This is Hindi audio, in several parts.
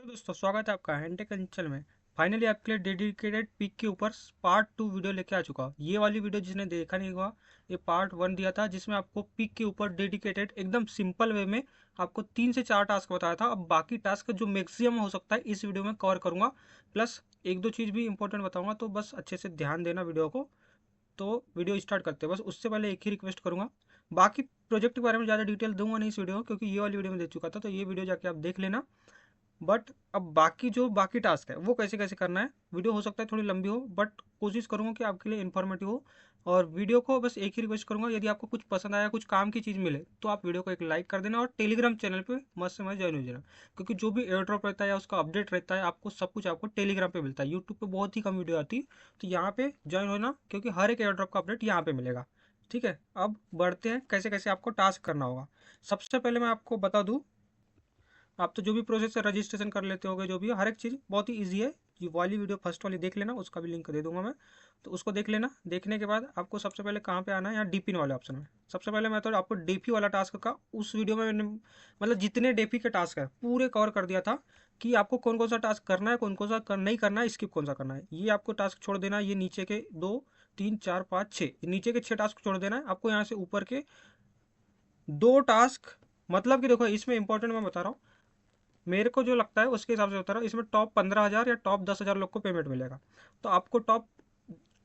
हेलो दोस्तों, स्वागत है आपका हैंटेक अंचल में। फाइनली आपके लिए डेडिकेटेड पिक के ऊपर पार्ट 2 वीडियो लेके आ चुका हूँ। ये वाली वीडियो जिसने देखा नहीं होगा, ये पार्ट 1 दिया था जिसमें आपको पिक के ऊपर डेडिकेटेड एकदम सिंपल वे में आपको 3 से 4 टास्क बताया था। अब बाकी टास्क जो मैक्सिमम हो सकता है इस वीडियो में कवर करूंगा, प्लस एक दो चीज़ भी इंपॉर्टेंट बताऊंगा, तो बस अच्छे से ध्यान देना वीडियो को। तो वीडियो स्टार्ट करते हैं। बस उससे पहले एक ही रिक्वेस्ट करूंगा, बाकी प्रोजेक्ट के बारे में ज़्यादा डिटेल दूंगा नहीं इस वीडियो में, क्योंकि ये वाली वीडियो में दे चुका था, तो ये वीडियो जाके आप देख लेना। बट अब बाकी जो बाकी टास्क है वो कैसे कैसे करना है, वीडियो हो सकता है थोड़ी लंबी हो, बट कोशिश करूंगा कि आपके लिए इन्फॉर्मेटिव हो। और वीडियो को बस एक ही रिक्वेस्ट करूंगा, यदि आपको कुछ पसंद आया, कुछ काम की चीज़ मिले, तो आप वीडियो को एक लाइक कर देना और टेलीग्राम चैनल पे मस्त से मस्त ज्वाइन हो जाना। क्योंकि जो भी एयर ड्रॉप रहता है या उसका अपडेट रहता है, आपको सब कुछ आपको टेलीग्राम पे मिलता है। यूट्यूब पे बहुत ही कम वीडियो आती है, तो यहाँ पे ज्वाइन होना, क्योंकि हर एक एयर ड्रॉप का अपडेट यहाँ पे मिलेगा। ठीक है, अब बढ़ते हैं कैसे कैसे आपको टास्क करना होगा। सबसे पहले मैं आपको बता दूँ, आप तो जो भी प्रोसेस से रजिस्ट्रेशन कर लेते होगे, जो भी है, हर एक चीज़ बहुत ही ईजी है। ये वाली वीडियो फर्स्ट वाली देख लेना, उसका भी लिंक दे दूंगा मैं, तो उसको देख लेना। देखने के बाद आपको सबसे पहले कहाँ पे आना है, यहाँ डीपी वाले ऑप्शन में। सबसे पहले मैं तो आपको डीपी वाला टास्क का उस वीडियो में मैंने मतलब जितने डीपी के टास्क है पूरे कवर कर दिया था, कि आपको कौन कौन सा टास्क करना है, कौन कौन सा नहीं करना है, स्किप कौन सा करना है। ये आपको टास्क छोड़ देना है, ये नीचे के 2 3 4 5 6 नीचे के 6 टास्क छोड़ देना है आपको। यहाँ से ऊपर के 2 टास्क, मतलब कि देखो इसमें इंपॉर्टेंट मैं बता रहा हूँ, मेरे को जो लगता है उसके हिसाब से बता रहा हूँ, इसमें टॉप 15,000 या टॉप 10,000 लोग को पेमेंट मिलेगा। तो आपको टॉप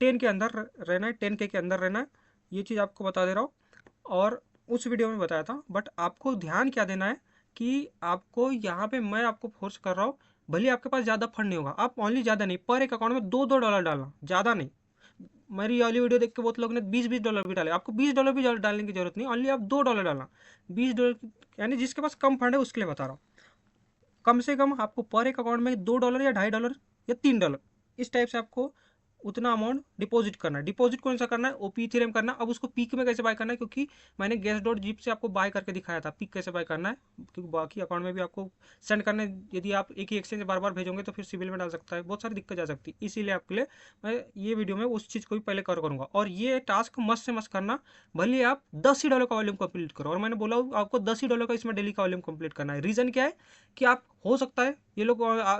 10 के अंदर रहना है, 10K के अंदर रहना है। ये चीज़ आपको बता दे रहा हूँ, और उस वीडियो में बताया था। बट आपको ध्यान क्या देना है कि आपको यहाँ पे मैं आपको फोर्स कर रहा हूँ, भले आपके पास ज़्यादा फंड नहीं होगा, आप ओनली ज़्यादा नहीं, पर एक अकाउंट में $2 डालना, ज़्यादा नहीं। मेरी वाली वीडियो देख के बहुत लोग ने $20 भी डाले, आपको $20 भी डालने की जरूरत नहीं, ओनली आप $2 डालना। $20, यानी जिसके पास कम फंड है उसके लिए बता रहा हूँ। कम से कम आपको पर एक अकाउंट में $2 या $2.5 या $3 इस टाइप से आपको उतना अमाउंट डिपॉजिट करना है। डिपॉजिट कौन सा करना है, ओपी इथेरियम करना है। अब उसको पीक में कैसे बाय करना है, क्योंकि मैंने गेस डॉट जीप से आपको बाय करके दिखाया था पीक कैसे बाय करना है, क्योंकि बाकी अकाउंट में भी आपको सेंड करने, यदि आप एक ही एक्सचेंज बार बार भेजोगे तो फिर सिविल में डाल सकता है, बहुत सारी दिक्कत जा सकती है। इसीलिए आपके लिए मैं ये वीडियो में उस चीज़ को भी पहले कवर करूंगा। और ये टास्क मस्त से मस्त करना, भले आप $10 का वॉल्यूम कंप्लीट करो। और मैंने बोला आपको $10 का इसमें डेली का वॉल्यूम कंप्लीट करना है। रीज़न क्या है कि आप, हो सकता है ये लोग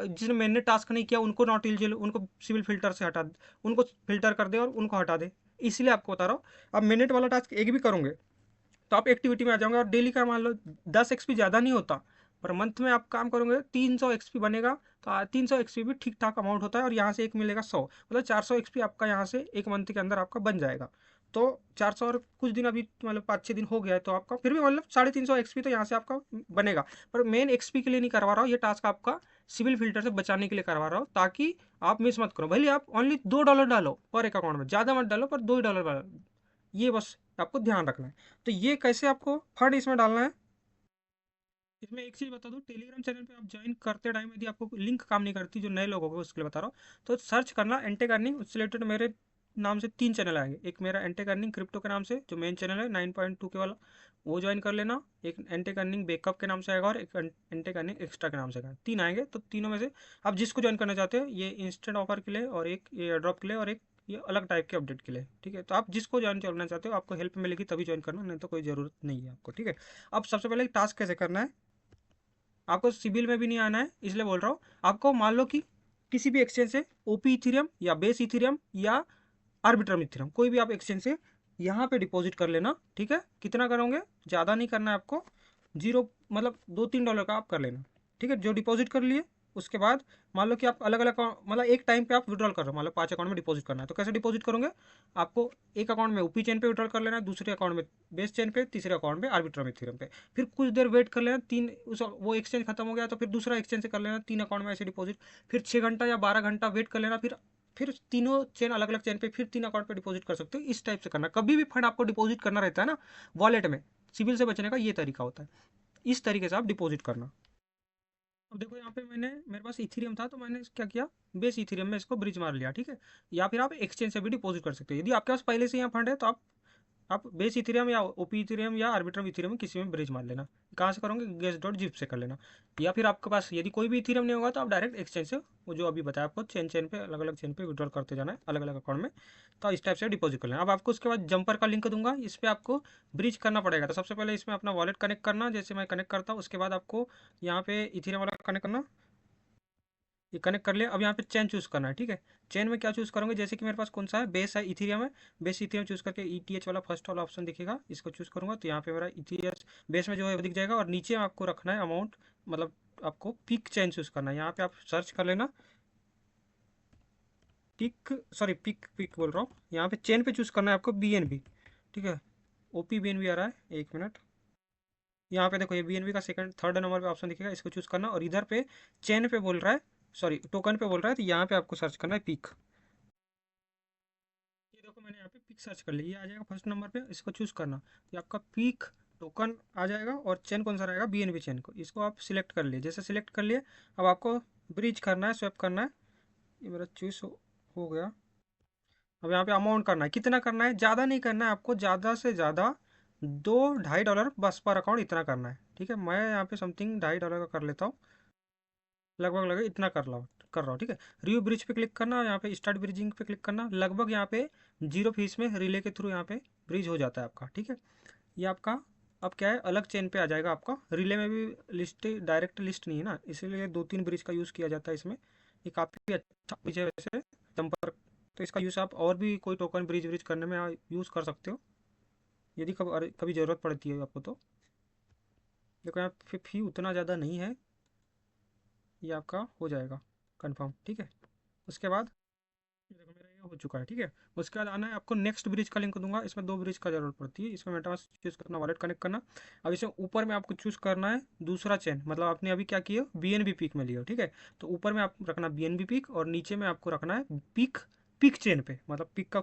जिसने मैंने टास्क नहीं किया उनको नॉट एलिजिबल, उनको सिविल फिल्टर से हटा, उनको फिल्टर कर दे और उनको हटा दे। इसलिए आपको बता रहा हूँ, अब मिनट वाला टास्क एक भी करोगे तो आप एक्टिविटी में आ जाओगे। और डेली का मान लो 10 XP ज़्यादा नहीं होता, पर मंथ में आप काम करोगे 300 XP बनेगा। तो 300 XP भी ठीक ठाक अमाउंट होता है, और यहाँ से एक मिलेगा 100, मतलब 400 XP आपका यहाँ से एक मंथ के अंदर आपका बन जाएगा। तो 400 और कुछ दिन अभी मतलब 5 6 दिन हो गया है, तो आपका फिर भी मतलब 350 XP तो यहाँ से आपका बनेगा। पर मेन XP के लिए नहीं करवा रहा हूँ ये टास्क, आपका सिविल फिल्टर से बचाने के लिए करवा रहा हूँ, ताकि आप मिस मत करो। भले आप ओनली $2 डालो पर एक अकाउंट में, ज़्यादा मत डालो, पर $2 डालो, ये बस आपको ध्यान रखना है। तो ये कैसे आपको फंड इसमें डालना है, इसमें एक चीज़ बता दूं, टेलीग्राम चैनल पे आप ज्वाइन करते टाइम यदि आपको लिंक काम नहीं करती, जो नए लोग होंगे उसके लिए बता रहा हूँ, तो सर्च करना एंटेक अर्निंग, उससे रिलेटेड मेरे नाम से 3 चैनल आएंगे। एक मेरा एंटेक अर्निंग क्रिप्टो के नाम से जो मेन चैनल है 9.2K वाला, वो ज्वाइन कर लेना। एक एंटेक अर्निंग बैकअप के नाम से आएगा, और एक एंटेक अर्निंग एक्स्ट्रा के नाम से आएगा। 3 आएंगे, तो तीनों में से आप जिसको ज्वाइन करना चाहते हो, ये इंस्टेंट ऑफर के लिए, और एक ये ड्रॉप के लिए, और एक ये अलग टाइप के अपडेट के लिए। ठीक है, तो आप जिसको ज्वाइन करना चाहते हो, आपको हेल्प मिलेगी तभी ज्वाइन करना, नहीं तो कोई ज़रूरत नहीं है आपको। ठीक है, अब सबसे पहले टास्क कैसे करना है, आपको सिविल में भी नहीं आना है, इसलिए बोल रहा हूँ। आपको मान लो कि किसी भी एक्सचेंज से ओपी इथीरियम या बेस इथीरियम या आर्बिट्रम इथीरियम, कोई भी आप एक्सचेंज से यहाँ पे डिपॉजिट कर लेना। ठीक है, कितना करोगे, ज़्यादा नहीं करना है आपको, जीरो मतलब $2 3 का आप कर लेना। ठीक है, जो डिपॉजिट कर लिए उसके बाद मान लो कि आप अलग अलग मतलब एक टाइम पे आप विड्रॉल कर रहे हो, मतलब 5 अकाउंट में डिपॉजिट करना है, तो कैसे डिपॉजिट करोगे, आपको एक अकाउंट में ओपी चेन पे विड्रॉल कर लेना है, दूसरे अकाउंट में बेस चेन पे, तीसरे अकाउंट में आर्बिट्रम इथेरियम पे। फिर कुछ देर वेट कर लेना, तीन उस वो एक्सचेंज खत्म हो गया तो फिर दूसरा एक्सचेंज से कर लेना, 3 अकाउंट में ऐसे डिपॉजिट। फिर 6 घंटा या 12 घंटा वेट कर लेना, फिर तीनों चेन अलग अलग चेन पे फिर 3 अकाउंट पे डिपॉजिट कर सकते हो। इस टाइप से करना, कभी भी फंड आपको डिपॉजिट करना रहता है ना वॉलेट में, सिविल से बचने का ये तरीका होता है। इस तरीके से आप डिपॉजिट करना। अब देखो यहाँ पे मेरे पास इथीरियम था, तो मैंने क्या किया, बेस इथीरियम में इसको ब्रिज मार लिया। ठीक है, या फिर आप एक्सचेंज से भी डिपॉजिट कर सकते हो, यदि आपके पास पहले से यहाँ फंड है तो आप बेस इथेरियम या ओपी इथेरियम या आर्बिट्रम इथेरियम में किसी में ब्रिज मार लेना। कहाँ से करोगे, गेस डॉट जिप से कर लेना। या फिर आपके पास यदि कोई भी इथेरियम नहीं होगा, तो आप डायरेक्ट एक्सचेंज से, वो जो अभी बताया आपको, चेन चेन पे अलग अलग चेन पे विड्रॉल करते जाना है अलग अलग अकाउंट में। तो इस टाइप से डिपॉजिट कर लेना। अब आपको उसके बाद जंपर का लिंक दूंगा, इस पर आपको ब्रिज करना पड़ेगा। तो सबसे पहले इसमें अपना वॉलेट कनेक्ट करना, जैसे मैं कनेक्ट करता हूँ, उसके बाद आपको यहाँ पे इथेरियम वाला कनेक्ट करना। ये कनेक्ट कर लिया। अब यहाँ पे चेन चूज़ करना है, ठीक है। चेन में क्या चूज़ करोगे, जैसे कि मेरे पास कौन सा है, बेस है, इथीरियम है। बेस इथीरियम चूज़ करके ETH वाला फर्स्ट वाला ऑप्शन दिखेगा, इसको चूज़ करूँगा तो यहाँ पे मेरा ETH बेस में जो है वो दिख जाएगा। और नीचे में आपको रखना है अमाउंट, मतलब आपको पिक चेन चूज़ करना है। यहाँ पे आप सर्च कर लेना पिक, सॉरी पिक पिक बोल रहा हूँ। यहाँ पे चेन पे चूज़ करना है आपको BNB, ठीक है। OP BNB आ रहा है, एक मिनट। यहाँ पे देखो ये BNB का सेकंड थर्ड नंबर पे ऑप्शन दिखेगा, इसको चूज़ करना। और इधर पे चेन पे बोल रहा है, सॉरी टोकन पे बोल रहा है, तो यहाँ पे आपको सर्च करना है पिक। ये देखो मैंने यहाँ पे पिक सर्च कर लिया, ये आ जाएगा फर्स्ट नंबर पे, इसको चूज़ करना। ये आपका पिक टोकन आ जाएगा। और चेन कौन सा रहेगा, BNB चेन को, इसको आप सिलेक्ट कर लिए। जैसे सिलेक्ट कर लिए, अब आपको ब्रिज करना है, स्वैप करना है। ये मेरा चूज हो गया। अब यहाँ पे अमाउंट करना है, कितना करना है, ज़्यादा नहीं करना है आपको, ज़्यादा से ज़्यादा $2-2.5 बस पर अकाउंट इतना करना है, ठीक है। मैं यहाँ पे समथिंग $2.5 का कर लेता हूँ, लगभग इतना कर रहा हूँ, ठीक है। रिव्यू ब्रिज पे क्लिक करना, यहाँ पे स्टार्ट ब्रिजिंग पे क्लिक करना। लगभग यहाँ पे 0 फीस में रिले के थ्रू यहाँ पे ब्रिज हो जाता है आपका, ठीक है। ये आपका अब क्या है, अलग चेन पे आ जाएगा आपका। रिले में भी लिस्ट डायरेक्ट लिस्ट नहीं है ना, इसीलिए 2-3 ब्रिज का यूज़ किया जाता है इसमें। ये काफ़ी अच्छा ब्रिज है वैसे, जंपर। तो इसका यूज़ आप और भी कोई टोकन ब्रिज ब्रिज करने में यूज़ कर सकते हो, यदि कभी ज़रूरत पड़ती है आपको तो। देखो यहाँ फी उतना ज़्यादा नहीं है, ये आपका हो जाएगा कंफर्म, ठीक है। उसके बाद ये देखो मेरा ये हो चुका है, ठीक है। उसके बाद आना है आपको नेक्स्ट ब्रिज का लिंक दूंगा, इसमें 2 ब्रिज का जरूरत पड़ती है। इसमें मेटामास्क चूज़ करना, वॉलेट कनेक्ट करना। अब इसमें ऊपर में आपको चूज़ करना है दूसरा चेन, मतलब आपने अभी क्या किया, BNB पिक में लिया, ठीक है। तो ऊपर में आप रखना BNB पिक, और नीचे में आपको रखना है पिक पिक चेन पे, मतलब पिक का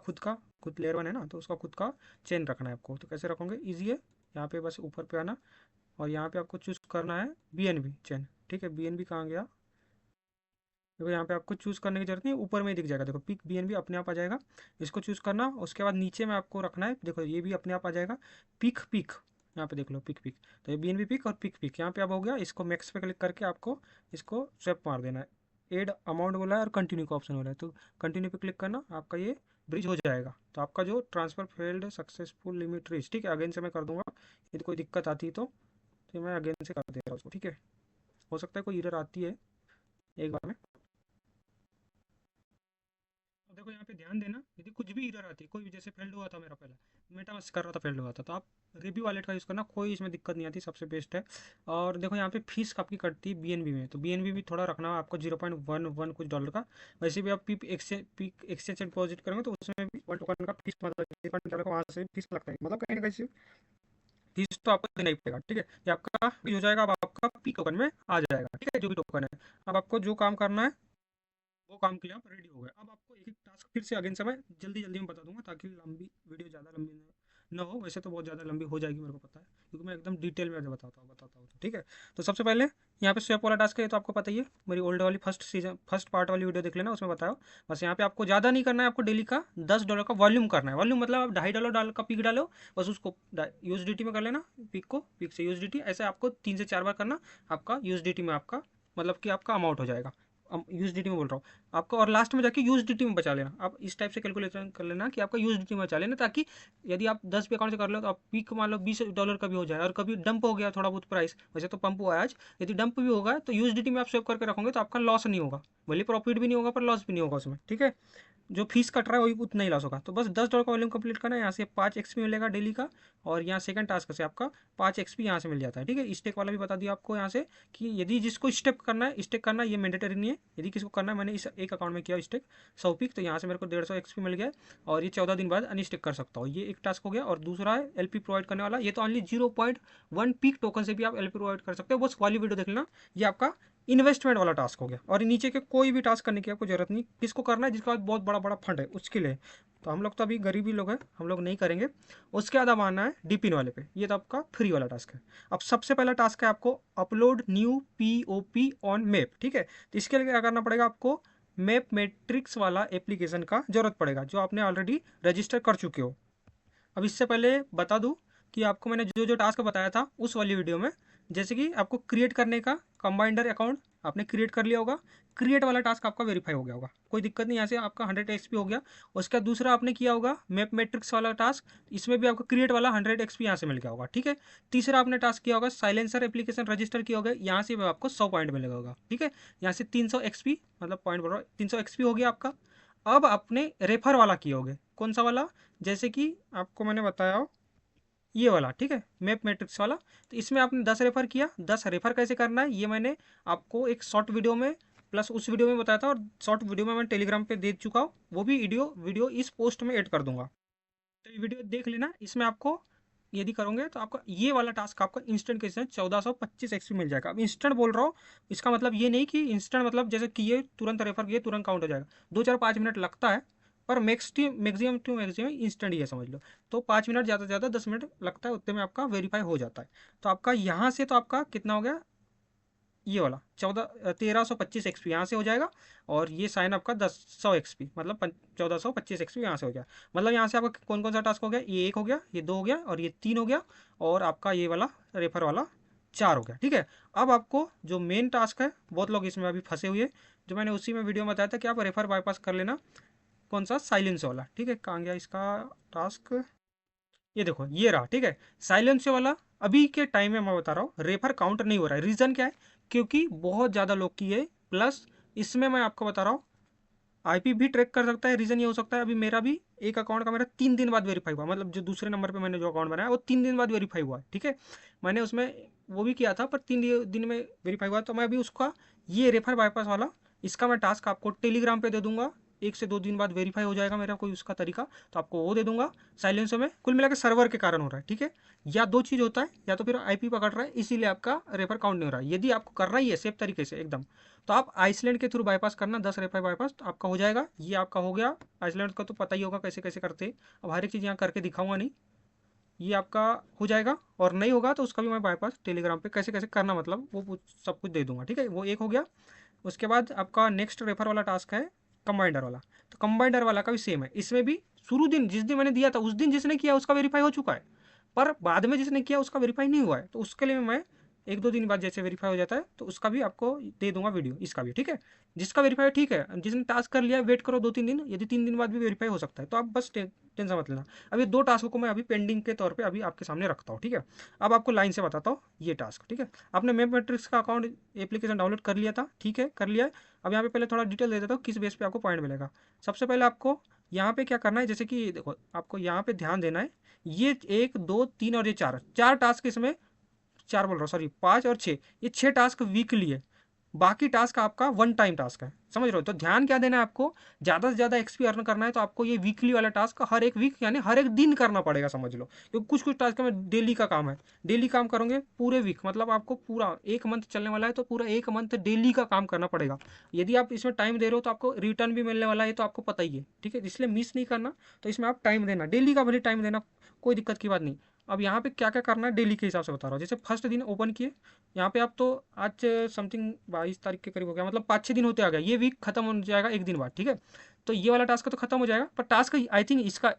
खुद लेयर 1 है ना, तो उसका खुद का चेन रखना है आपको। तो कैसे रखोगे, ईजी है। यहाँ पे बस ऊपर पे आना, और यहाँ पे आपको चूज़ करना है BNB चेन, ठीक है। BNB कहाँ गया, देखो यहाँ पे आपको चूज़ करने की जरूरत नहीं, ऊपर में ही दिख जाएगा, देखो पिक BNB अपने आप आ जाएगा। इसको चूज़ करना, उसके बाद नीचे में आपको रखना है, देखो ये भी अपने आप आ जाएगा, पिक पिक। यहाँ पे देख लो पिक पिक, तो ये BNB पिक और पिक पिक यहाँ पे अब हो गया। इसको मैक्स पे क्लिक करके आपको इसको स्वैप मार देना है। एड अमाउंट बोला है और कंटिन्यू का ऑप्शन बोला है, तो कंटिन्यू पे क्लिक करना, आपका ये ब्रिज हो जाएगा। तो आपका जो transfer failed successful limit reach, ठीक है। अगेन से मैं कर दूंगा, यदि कोई दिक्कत आती है तो मैं अगेन से कर दे रहा हूँ उसको, ठीक है। हो सकता है कोई एरर आती है एक बार में। अब देखो यहाँ पे ध्यान देना, यदि कुछ भी एरर आती है, कोई भी, जैसे फेल्ड हुआ था मेरा पहला, मेटामास्क कर रहा था फेल्ड हुआ था, तो आप रिव्यू वॉलेट का यूज़ करना, कोई इसमें दिक्कत नहीं आती, सबसे बेस्ट है। और देखो यहाँ पे फीस आपकी कटती है BNB में, तो BNB भी थोड़ा रखना आपको, 0.11 कुछ डॉलर का। वैसे भी आप पिक एक्सचेंज से डिपॉजिट करेंगे तो उसमें भी 1 टोकन का फीस, मतलब $1 का वहाँ से फीस लगता है, मतलब कहीं ना कहीं फीस तो आपको देना ही पड़ेगा, ठीक है। ये आपका हो जाएगा, अब आपका पी टोकन में आ जाएगा, ठीक है, जो भी टोकन है। अब आपको जो काम करना है वो काम के लिए आप रेडी हो गए। अब आपको एक एक टास्क फिर से अगेन से मैं जल्दी जल्दी में बता दूंगा, ताकि लंबी वीडियो ज़्यादा लंबी न हो। वैसे तो बहुत ज़्यादा लंबी हो जाएगी, मेरे को पता है, क्योंकि मैं एकदम डिटेल में बताता हूँ तो, ठीक है। तो सबसे पहले यहाँ पे स्वैप वाला टास्क है, तो आपको पता ही है, मेरी ओल्ड वाली फर्स्ट पार्ट वाली वीडियो देख लेना, उसमें बताओ। बस यहाँ पे आपको ज़्यादा नहीं करना है, आपको डेली का $10 का वॉल्यूम करना है। वॉल्यूम मतलब आप $2.5 का पिक डालो, बस उसको USDT में कर लेना, पिक से USDT, ऐसे आपको 3 से 4 बार करना। आपका USDT में आपका मतलब कि आपका अमाउंट हो जाएगा, USDT में बोल रहा हूँ आपको। और लास्ट में जाके USDT में बचा लेना, आप इस टाइप से कैलकुलेशन कर लेना कि आपका USDT में बचा लेना, ताकि यदि आप 10 पे अकाउंट से कर लो तो आप पीक मान लो $20 का भी हो जाए, और कभी डंप हो गया थोड़ा बहुत प्राइस, वैसे तो पंप हुआ है आज, यदि डंप भी होगा तो USDT में आप सेव करके रखोगे तो आपका लॉस नहीं होगा, भले प्रॉफिट भी नहीं होगा पर लॉस भी नहीं होगा उसमें, ठीक है। जो फीस कट रहा है वही उतना ही लॉस होगा। तो बस $10 का वॉल्यूम कंप्लीट करना है, यहाँ से 5 XP मिलेगा डेली का। और यहाँ सेकंड टास्क से आपका 5 XP यहाँ से मिल जाता है, ठीक है। स्टेक वाला भी बता दिया आपको यहाँ से, कि यदि जिसको स्टेक करना है, ये मैंडेटरी नहीं है, यदि किसको करना है, मैंने इस एक अकाउंट में किया स्टेक 100 पिक, तो यहाँ से मेरे को 150 XP मिल गया, और ये 14 दिन बाद अनस्टेक कर सकता हूँ। ये एक टास्क हो गया। और दूसरा है LP प्रोवाइड करने वाला, ये तो ओनली 0.1 पिक टोकन से भी आप LP प्रोवाइड कर सकते हो, बस वाली वीडियो देख लेना। ये आपका इन्वेस्टमेंट वाला टास्क हो गया। और नीचे के कोई भी टास्क करने की आपको जरूरत नहीं, किसको करना है, जिसका पास बहुत बड़ा बड़ा फंड है उसके लिए। तो हम लोग तो अभी गरीबी लोग हैं, हम लोग नहीं करेंगे। उसके बाद अब आना है डीपिन वाले पे, ये तो आपका फ्री वाला टास्क है। अब सबसे पहला टास्क है आपको upload new POP on map, ठीक है। तो इसके लिए क्या करना पड़ेगा आपको, मैप मैट्रिक्स वाला एप्लीकेशन का जरूरत पड़ेगा, जो आपने ऑलरेडी रजिस्टर कर चुके हो। अब इससे पहले बता दूं कि आपको मैंने जो जो टास्क बताया था उस वाली वीडियो में, जैसे कि आपको क्रिएट करने का कंबाइंडर अकाउंट, आपने क्रिएट कर लिया होगा, क्रिएट वाला टास्क आपका वेरीफाई हो गया होगा, कोई दिक्कत नहीं, यहाँ से आपका 100 एक्सपी हो गया। उसका दूसरा आपने किया होगा मैप मैट्रिक्स वाला टास्क, इसमें भी आपका क्रिएट वाला 100 एक्सपी यहाँ से मिल गया होगा, ठीक है। तीसरा आपने टास्क किया होगा साइलेंसर एप्लीकेशन रजिस्टर किया होगा, यहाँ से भी आपको 100 पॉइंट मिलेगा होगा, ठीक है। यहाँ से 300 एक्सपी, मतलब पॉइंट बोल रहा हूँ, 300 एक्सपी हो गया आपका। अब आपने रेफर वाला किए होगे, कौन सा वाला, जैसे कि आपको मैंने बताया हो ये वाला, ठीक है, मैप मैट्रिक्स वाला। तो इसमें आपने 10 रेफर किया। 10 रेफर कैसे करना है ये मैंने आपको एक शॉर्ट वीडियो में प्लस उस वीडियो में बताया था, और शॉर्ट वीडियो में मैं टेलीग्राम पे दे चुका हूँ, वो भी वीडियो इस पोस्ट में ऐड कर दूंगा, तो ये वीडियो देख लेना। इसमें आपको यदि करोगे तो आपका ये वाला टास्क आपका इंस्टेंट के साथ 1425 एक्सपी मिल जाएगा। अब इंस्टेंट बोल रहा हूँ, इसका मतलब ये नहीं कि इंस्टेंट मतलब जैसे किए तुरंत रेफर किए तुरंत काउंट हो जाएगा, 2 4 5 मिनट लगता है, पर मैक्सिमम टू मैक्सिमम इंस्टेंट ही है समझ लो। तो 5 मिनट, ज़्यादा से ज़्यादा 10 मिनट लगता है, उतने में आपका वेरीफाई हो जाता है। तो आपका यहाँ से तो आपका कितना हो गया, ये वाला 1325 एक्सपी यहाँ से हो जाएगा, और ये साइन आपका 100 एक्सपी, मतलब 1425 एक्सपी यहाँ से हो गया। मतलब यहाँ से आपका कौन कौन सा टास्क हो गया, ये एक हो गया, ये दो हो गया, और ये तीन हो गया, और आपका ये वाला रेफर वाला 4 हो गया, ठीक है। अब आपको जो मेन टास्क है, बहुत लोग इसमें अभी फंसे हुए, जो मैंने उसी में वीडियो में बताया था कि आप रेफर बाईपास कर लेना, कौन सा, साइलेंस वाला, ठीक है। कहाँ गया इसका टास्क, ये देखो ये रहा, ठीक है, साइलेंस वाला। अभी के टाइम में मैं बता रहा हूँ रेफर काउंट नहीं हो रहा है, रीज़न क्या है, क्योंकि बहुत ज़्यादा लोग किए, प्लस इसमें मैं आपको बता रहा हूँ आईपी भी ट्रैक कर सकता है। रीज़न ये हो सकता है, अभी मेरा भी एक अकाउंट का मेरा 3 दिन बाद वेरीफाई हुआ, मतलब जो दूसरे नंबर पे मैंने जो अकाउंट बनाया वो 3 दिन बाद वेरीफाई हुआ है, ठीक है। मैंने उसमें वो भी किया था, पर 3 दिन में वेरीफाई हुआ, तो मैं अभी उसका ये रेफर बाईपास वाला, इसका मैं टास्क आपको टेलीग्राम पे दे दूंगा, 1 से 2 दिन बाद वेरीफाई हो जाएगा मेरा कोई उसका तरीका, तो आपको वो दे दूंगा। साइलेंसो में कुल मिला के सर्वर के कारण हो रहा है, ठीक है। या दो चीज़ होता है, या तो फिर आईपी पकड़ रहा है इसीलिए आपका रेफर काउंट नहीं हो रहा है। यदि आपको करना ही है सेफ तरीके से एकदम, तो आप आइसलैंड के थ्रू बाईपास करना, 10 रेफर बाईपास, तो आपका हो जाएगा। ये आपका हो गया, आइसलैंड का तो पता ही होगा कैसे कैसे करते हैं, अब हर एक चीज़ यहाँ करके दिखाऊंगा नहीं, ये आपका हो जाएगा। और नहीं होगा तो उसका भी मैं बाईपास टेलीग्राम पे कैसे कैसे करना, मतलब वो सब कुछ दे दूंगा, ठीक है। वो एक हो गया। उसके बाद आपका नेक्स्ट रेफर वाला टास्क है कंबाइंडर वाला, तो कंबाइंडर वाला का भी सेम है, इसमें भी शुरू दिन जिस दिन मैंने दिया था उस दिन जिसने किया उसका वेरीफाई हो चुका है, पर बाद में जिसने किया उसका वेरीफाई नहीं हुआ है, तो उसके लिए मैं 1 2 दिन बाद जैसे वेरीफाई हो जाता है तो उसका भी आपको दे दूंगा वीडियो, इसका भी, ठीक है। जिसका वेरीफाई ठीक है, जिसने टास्क कर लिया वेट करो 2 3 दिन, यदि 3 दिन बाद भी वेरीफाई हो सकता है, तो आप बस टेंशन मत लेना। अभी 2 टास्क को मैं अभी पेंडिंग के तौर पे अभी आपके सामने रखता हूँ, ठीक है। अब आपको लाइन से बताता हूँ ये टास्क, ठीक है। आपने मैप मैट्रिक्स का अकाउंट एप्लीकेशन डाउनलोड कर लिया था, ठीक है, कर लिया है। अब यहाँ पे पहले थोड़ा डिटेल दे देता हूँ किस बेस पे आपको पॉइंट मिलेगा। सबसे पहले आपको यहाँ पे क्या करना है, जैसे कि देखो आपको यहाँ पे ध्यान देना है, ये 1 2 3 और ये 4 टास्क इसमें, 4 बोल रहा हूँ सॉरी, 5 और 6, ये 6 टास्क वीकली है, बाकी टास्क आपका वन टाइम टास्क है, समझ रहे हो। तो ध्यान क्या देना है आपको, ज़्यादा से ज़्यादा एक्सपी अर्न करना है तो आपको ये वीकली वाला टास्क हर एक वीक यानी हर एक दिन करना पड़ेगा, समझ लो, क्योंकि कुछ कुछ टास्क में डेली का काम है, डेली काम करोगे पूरे वीक, मतलब आपको पूरा 1 मंथ चलने वाला है तो पूरा 1 मंथ डेली का काम करना पड़ेगा। यदि आप इसमें टाइम दे रहे हो तो आपको रिटर्न भी मिलने वाला है, तो आपको पता ही है, ठीक है, इसलिए मिस नहीं करना। तो इसमें आप टाइम देना, डेली का भले टाइम देना, कोई दिक्कत की बात नहीं। अब यहाँ पे क्या क्या करना है डेली के हिसाब से बता रहा हूँ। जैसे फर्स्ट दिन ओपन किए, यहाँ पे आप तो आज समथिंग 22 तारीख के करीब हो गया, मतलब 5 6 दिन होते आ गया, ये वीक खत्म हो जाएगा 1 दिन बाद, ठीक है। तो ये वाला टास्क तो खत्म हो जाएगा, पर टास्क आई थिंक इसका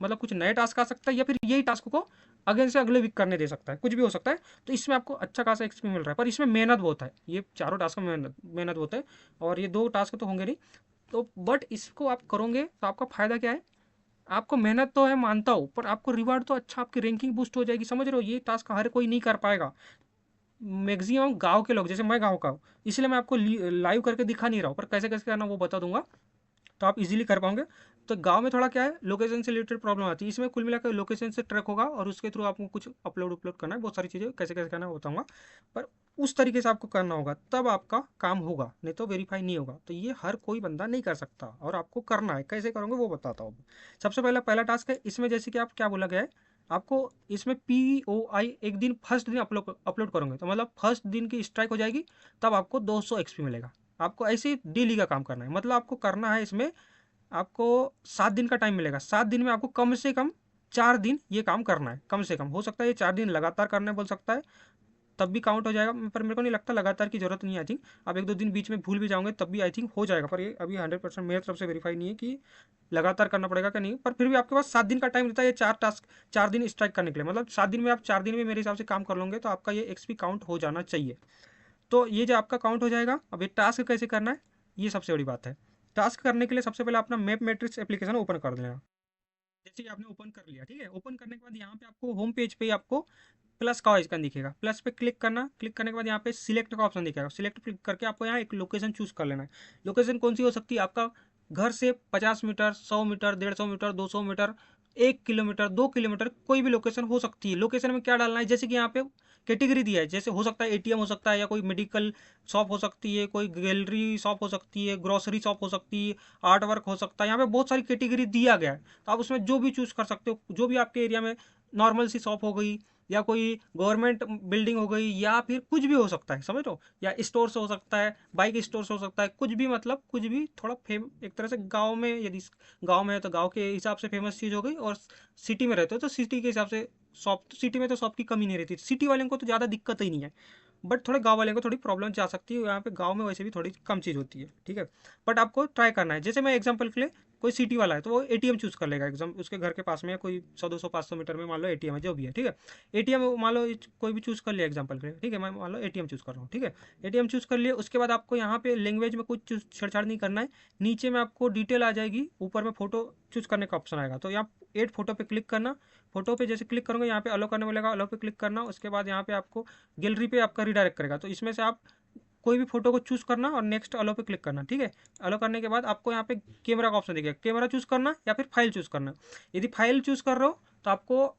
मतलब कुछ नए टास्क आ सकता है, या फिर यही टास्क को अगले से अगले वीक करने दे सकता है, कुछ भी हो सकता है। तो इसमें आपको अच्छा खासा एक्सपीरियंस मिल रहा है, पर इसमें मेहनत बहुत है, ये चारों टास्क में मेहनत मेहनत बहुत है, और ये 2 टास्क तो होंगे नहीं। तो बट इसको आप करोगे तो आपका फ़ायदा क्या है, आपको मेहनत तो है मानता हूँ, पर आपको रिवार्ड तो अच्छा, आपकी रैंकिंग बूस्ट हो जाएगी, समझ रहे हो। ये टास्क हर कोई नहीं कर पाएगा, मैक्सिमम गांव के लोग, जैसे मैं गांव का हूँ, इसलिए मैं आपको लाइव करके दिखा नहीं रहा हूँ, पर कैसे कैसे करना वो बता दूंगा, तो आप इजीली कर पाओगे। तो गांव में थोड़ा क्या है, लोकेशन से रिलेटेड प्रॉब्लम आती है, इसमें कुल मिलाकर लोकेशन से ट्रैक होगा, और उसके थ्रू आपको कुछ अपलोड करना है, बहुत सारी चीज़ें कैसे कैसे करना है वो बताऊंगा, पर उस तरीके से आपको करना होगा तब आपका काम होगा, नहीं तो वेरीफाई नहीं होगा। तो ये हर कोई बंदा नहीं कर सकता, और आपको करना है, कैसे करोगे वो बताता हूँ। सबसे पहला टास्क है इसमें, जैसे कि आप क्या बोला गया है आपको, इसमें POI एक दिन फर्स्ट दिन अपलोड करोगे, तो मतलब फर्स्ट दिन की स्ट्राइक हो जाएगी, तब आपको 200 एक्सपी मिलेगा। आपको ऐसे ही डेली का काम करना है, मतलब आपको करना है इसमें, आपको 7 दिन का टाइम मिलेगा, 7 दिन में आपको कम से कम 4 दिन ये काम करना है, कम से कम। हो सकता है ये 4 दिन लगातार करने बोल सकता है, तब भी काउंट हो जाएगा, पर मेरे को नहीं लगता लगातार की जरूरत नहीं है, आई थिंक आप 1 2 दिन बीच में भूल भी जाओगे तब भी आई थिंक हो जाएगा, पर ये अभी 100% मेरे तरफ से वेरीफाई नहीं है कि लगातार करना पड़ेगा क्या नहीं, पर फिर भी आपके पास 7 दिन का टाइम रहता है ये 4 टास्क 4 दिन स्ट्राइक करने के लिए, मतलब 7 दिन में आप 4 दिन में मेरे हिसाब से काम कर लोगे तो आपका ये एक्सपी काउंट हो जाना चाहिए। तो ये जो आपका काउंट हो जाएगा। अब ये टास्क कैसे करना है, ये सबसे बड़ी बात है। टास्क करने के लिए सबसे पहले अपना मैप मैट्रिक्स एप्लीकेशन ओपन कर देना। जैसे कि आपने ओपन कर लिया, ठीक है, ओपन करने के बाद यहाँ पे आपको होम पेज पे ही आपको प्लस का आइकन दिखेगा, प्लस पे क्लिक करना। क्लिक करने के बाद यहाँ पे सिलेक्ट का ऑप्शन दिखेगा, सिलेक्ट क्लिक करके आपको यहाँ एक लोकेशन चूज कर लेना है। लोकेशन कौन सी हो सकती है, आपका घर से 50 metre, 100 metre, 150 metre, 200 metre, 1 kilometre, 2 kilometre, कोई भी लोकेशन हो सकती है। लोकेशन में क्या डालना है, जैसे कि यहाँ पे कैटेगरी दिया है, जैसे हो सकता है एटीएम हो सकता है, या कोई मेडिकल शॉप हो सकती है, कोई गैलरी शॉप हो सकती है, ग्रोसरी शॉप हो सकती है, आर्ट वर्क हो सकता है। यहाँ पे बहुत सारी कैटेगरी दिया गया है, तो आप उसमें जो भी चूज कर सकते हो। जो भी आपके एरिया में नॉर्मल सी शॉप हो गई, या कोई गवर्नमेंट बिल्डिंग हो गई, या फिर कुछ भी हो सकता है, समझ लो, या स्टोर से हो सकता है, बाइक स्टोर से हो सकता है, कुछ भी, मतलब कुछ भी थोड़ा फेम एक तरह से गांव में, यदि गांव में है तो गांव के हिसाब से फेमस चीज़ हो गई, और सिटी में रहते हो तो सिटी के हिसाब से शॉप। तो सिटी में तो शॉप की कमी नहीं रहती, सिटी वाले को तो ज़्यादा दिक्कत ही नहीं है, बट थोड़े गांव वाले को थोड़ी प्रॉब्लम जा सकती है। यहाँ पे गांव में वैसे भी थोड़ी कम चीज़ होती है, ठीक है। बट आपको ट्राई करना है। जैसे मैं एग्जांपल के लिए, कोई सिटी वाला है तो वो एटीएम चूज कर लेगा, एग्जाम उसके घर के पास में, या कोई 100, 200, 500 मीटर में मान लो एटीएम है, जो भी है, ठीक है। एटीएम मान लो कोई भी चूज कर लिया एग्जांपल के लिए, ठीक है, मैं मान लो एटीएम चूज कर रहा हूँ, ठीक है। एटीएम चूज कर लिए, उसके बाद आपको यहाँ पे लैंग्वेज में कुछ छेड़छाड़ नहीं करना है। नीचे में आपको डिटेल आ जाएगी, ऊपर में फोटो चूज करने का ऑप्शन आएगा, तो यहाँ एड फोटो पे क्लिक करना। फोटो पे जैसे क्लिक करोगे, यहाँ पे अलो करने मिलेगा, अलो पे क्लिक करना। उसके बाद यहाँ पे आपको गैलरी पे आपका रिडायरेक्ट करेगा, तो इसमें से आप कोई भी फोटो को चूज करना और नेक्स्ट अलो पे क्लिक करना, ठीक है। अलो करने के बाद आपको यहाँ पे कैमरा का ऑप्शन दिखेगा, कैमरा चूज करना या फिर फाइल चूज करना। यदि फाइल चूज कर रहे हो तो आपको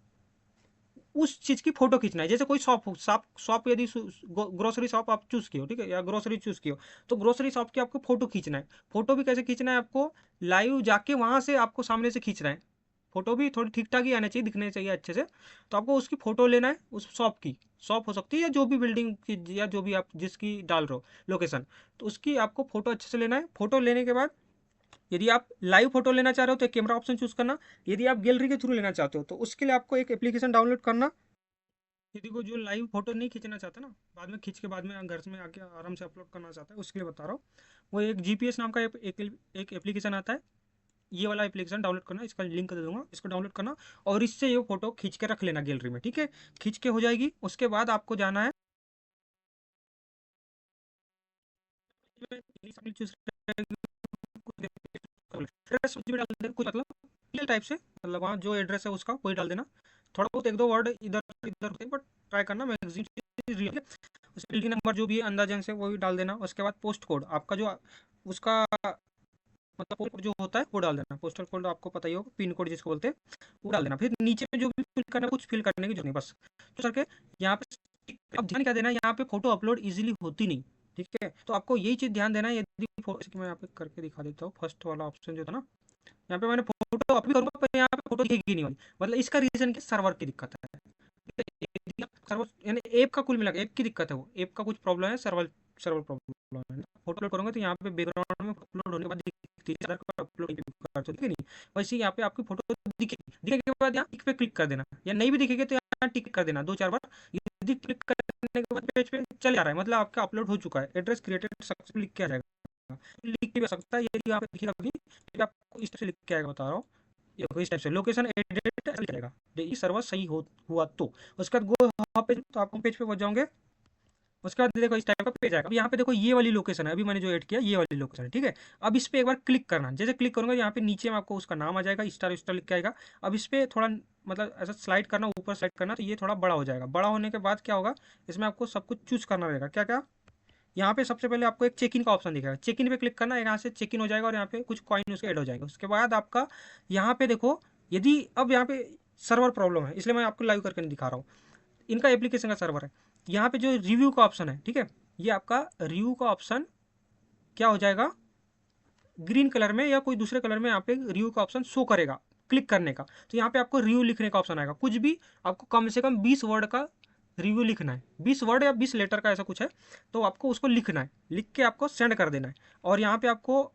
उस चीज की फोटो खींचना है। जैसे कोई शॉप यदि ग्रोसरी शॉप आप चूज किए हो, ठीक है, या ग्रोसरी चूज किए हो, तो ग्रोसरी शॉप की आपको फोटो खींचना है। फोटो भी कैसे खींचना है, आपको लाइव जाके वहां से आपको सामने से खींचना है। फोटो भी थोड़ी ठीक ठाक ही आना चाहिए, दिखने चाहिए अच्छे से। तो आपको उसकी फोटो लेना है, उस शॉप की। शॉप हो सकती है या जो भी बिल्डिंग की, या जो भी आप जिसकी डाल रहे हो लोकेशन, तो उसकी आपको फोटो अच्छे से लेना है। फोटो लेने के बाद यदि आप लाइव फोटो लेना चाह रहे हो तो कैमरा ऑप्शन चूज करना। यदि आप गैलरी के थ्रू लेना चाहते हो तो उसके लिए आपको एक एप्लीकेशन डाउनलोड करना। यदि वो जो लाइव फोटो नहीं खींचना चाहता ना, बाद में खींच के बाद में घर में आके आराम से अपलोड करना चाहता है, उसके लिए बता रहा हूँ। वो एक जीपीएस नाम का एक एप्लीकेशन आता है। ये वाला एप्लीकेशन डाउनलोड करना, इसका लिंक दे दूंगा, इसको डाउनलोड करना। और इससे ये फोटो खींच के रख लेना गैलरी में, ठीक है। खींच के हो जाएगी, उसके बाद आपको जाना है एड्रेस कुछ भी डाल देना, कुछ मतलब रियल टाइप से, मतलब वहाँ जो एड्रेस है उसका वही डाल देना। थोड़ा बहुत एक दो वर्ड इधर इधर होते हैं, बट ट्राई करना मैक्सिमम चीज रियल है। उसके बिल्डिंग नंबर जो भी है अंदाजन से वो भी डाल देना। उसके बाद पोस्ट कोड आपका जो उसका मतलब पोस्ट कोड जो होता है वो डाल देना। पोस्टल कोड आपको पता ही होगा, पिन कोड जिसको बोलते हैं, वो डाल देना। फिर नीचे में जो भी फिल करना कुछ फिल करने की जरूरत नहीं, बस तो सर के यहाँ पे अब ध्यान क्या देना है, यहाँ पे फोटो अपलोड इजीली होती नहीं, ठीक है। तो आपको यही चीज ध्यान देना है। यदि मैं यहाँ पे करके दिखा देता हूँ, फर्स्ट वाला ऑप्शन जो था ना, यहाँ पे मैंने फोटो अपलोड करूंगा पर यहाँ पे फोटो दिखेगी नहीं वाली, मतलब इसका रीजन क्या, सर्वर की दिक्कत है। सर्वर यानी ऐप का कुल मिला ऐप की दिक्कत है, वो ऐप का कुछ प्रॉब्लम है, सर्वर सर्वर प्रॉब्लम है। फोटो अपलोड करूंगा तो यहाँ पे बैकग्राउंड में अपलोड होने के बाद दिखती है, अपलोड करते नहीं, वैसे यहाँ पे आपकी फोटो दिखेगी। दिखने के बाद यहाँ टिक पे क्लिक कर देना, या नहीं भी दिखेगी तो यहाँ टिक कर देना 2-4 बार। यदि क्लिक करने के बाद पेज पे चल जा रहा है, मतलब आपका अपलोड हो चुका है, एड्रेस क्रिएटेड सक्सेसफुल लिख के आ जाएगा। लिख के भी आ सकता है, यदि यहाँ पे दिखेगा भी तो आपको इस तरह से लिख के आएगा, बता रहा हूँ। ये इस टाइप से लोकेशन एडिट करेगा, ये सर्वर सही हुआ तो। उसके बाद गो यहाँ पे, तो आप पेज पे पहुंच जाओगे। उसके बाद देखो इस टाइप का पेज आएगा। अब यहाँ पे देखो ये वाली लोकेशन है, अभी मैंने जो ऐड किया ये वाली लोकेशन है, ठीक है। अब इस पे एक बार क्लिक करना, जैसे क्लिक करूंगा यहाँ पे नीचे में आपको उसका नाम आ जाएगा, स्टार स्टार लिख के आएगा। अब इस पे थोड़ा मतलब ऐसा स्लाइड करना, ऊपर स्लाइड करना, तो ये थोड़ा बड़ा हो जाएगा। बड़ा होने के बाद क्या होगा, इसमें आपको सब कुछ चूज करना रहेगा। क्या क्या, यहाँ पे सबसे पहले आपको एक चेक इन का ऑप्शन दिखेगा, चेक इन पे क्लिक करना है, यहाँ से चेक इन हो जाएगा और यहाँ पे कुछ कॉइन उसके ऐड हो जाएगा। उसके बाद आपका यहाँ पे देखो, यदि अब यहाँ पे सर्वर प्रॉब्लम है, इसलिए मैं आपको लाइव करके नहीं दिखा रहा हूँ, इनका एप्लीकेशन का सर्वर है। यहाँ पे जो रिव्यू का ऑप्शन है, ठीक है, ये आपका रिव्यू का ऑप्शन क्या हो जाएगा, ग्रीन कलर में या कोई दूसरे कलर में यहाँ पे रिव्यू का ऑप्शन शो करेगा क्लिक करने का। तो यहाँ पे आपको रिव्यू लिखने का ऑप्शन आएगा, कुछ भी आपको कम से कम 20 वर्ड का रिव्यू लिखना है, 20 वर्ड या 20 लेटर का ऐसा कुछ है। तो आपको उसको लिखना है, लिख के आपको सेंड कर देना है। और यहाँ पे आपको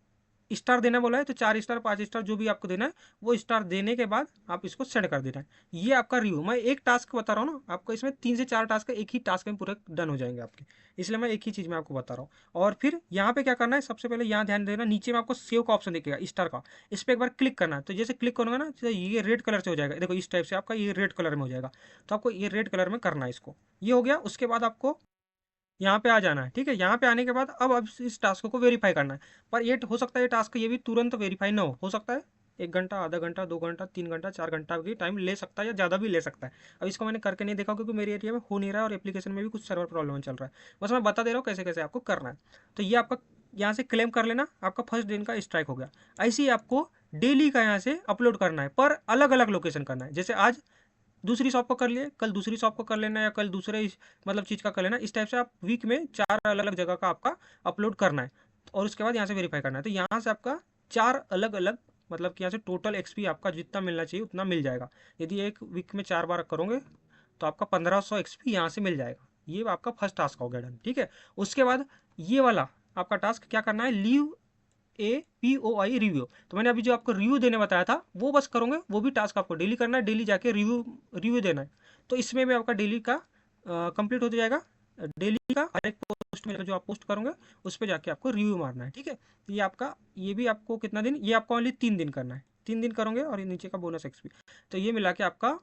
स्टार देना बोला है, तो 4 स्टार 5 स्टार जो भी आपको देना है वो स्टार देने के बाद आप इसको सेंड कर देना है। ये आपका रिव्यू, मैं एक टास्क बता रहा हूँ ना आपको, इसमें 3 से 4 टास्क एक ही टास्क में पूरे डन हो जाएंगे आपके, इसलिए मैं एक ही चीज़ में आपको बता रहा हूँ। और फिर यहाँ पे क्या करना है, सबसे पहले यहाँ ध्यान देना, नीचे में आपको सेव का ऑप्शन दिखेगा स्टार का, इस पर एक बार क्लिक करना है। तो जैसे क्लिक करूँगा ना, तो ये रेड कलर से हो जाएगा, देखो इस टाइप से आपका ये रेड कलर में हो जाएगा। तो आपको ये रेड कलर में करना है इसको। ये हो गया। उसके बाद आपको यहाँ पे आ जाना है, ठीक है। यहाँ पे आने के बाद अब इस टास्क को वेरीफाई करना है। पर ये हो सकता है ये टास्क ये भी तुरंत वेरीफाई ना हो सकता है 1 घंटा, आधा घंटा, 2 घंटा, 3 घंटा, 4 घंटा भी टाइम ले सकता है या ज़्यादा भी ले सकता है। अब इसको मैंने करके नहीं देखा क्योंकि मेरे एरिया में हो नहीं रहा है और एप्लीकेशन में भी कुछ सर्वर प्रॉब्लम चल रहा है। बस मैं बता दे रहा हूँ कैसे कैसे आपको करना है। तो ये आपका यहाँ से क्लेम कर लेना, आपका फर्स्ट दिन का स्ट्राइक हो गया। ऐसे ही आपको डेली का यहाँ से अपलोड करना है, पर अलग अलग लोकेशन करना है। जैसे आज दूसरी शॉप को कर लिए, कल दूसरी शॉप को कर लेना, या कल दूसरे मतलब चीज़ का कर लेना। इस टाइप से आप वीक में 4 अलग अलग जगह का आपका अपलोड करना है और उसके बाद यहाँ से वेरीफाई करना है। तो यहाँ से आपका 4 अलग अलग मतलब कि यहाँ से टोटल एक्सपी आपका जितना मिलना चाहिए उतना मिल जाएगा। यदि एक वीक में 4 बार करोगे तो आपका 1500 एक्सपी यहाँ से मिल जाएगा। ये आपका फर्स्ट टास्क हो गया डन, ठीक है। उसके बाद ये वाला आपका टास्क क्या करना है, लीव APOI रिव्यू। तो मैंने अभी जो आपको रिव्यू देने बताया था वो बस करोगे, वो भी टास्क आपको डेली करना है, डेली जाके रिव्यू रिव्यू देना है। तो इसमें भी आपका डेली का कंप्लीट हो जाएगा। डेली का हर एक पोस्ट में जो आप पोस्ट करोगे उस पर जाके आपको रिव्यू मारना है, ठीक है। तो ये आपका, ये भी आपको कितना दिन, ये आपको ओनली 3 दिन करना है। 3 दिन करोगे और ये नीचे का बोनस एक्सपी, तो ये मिला के आपका,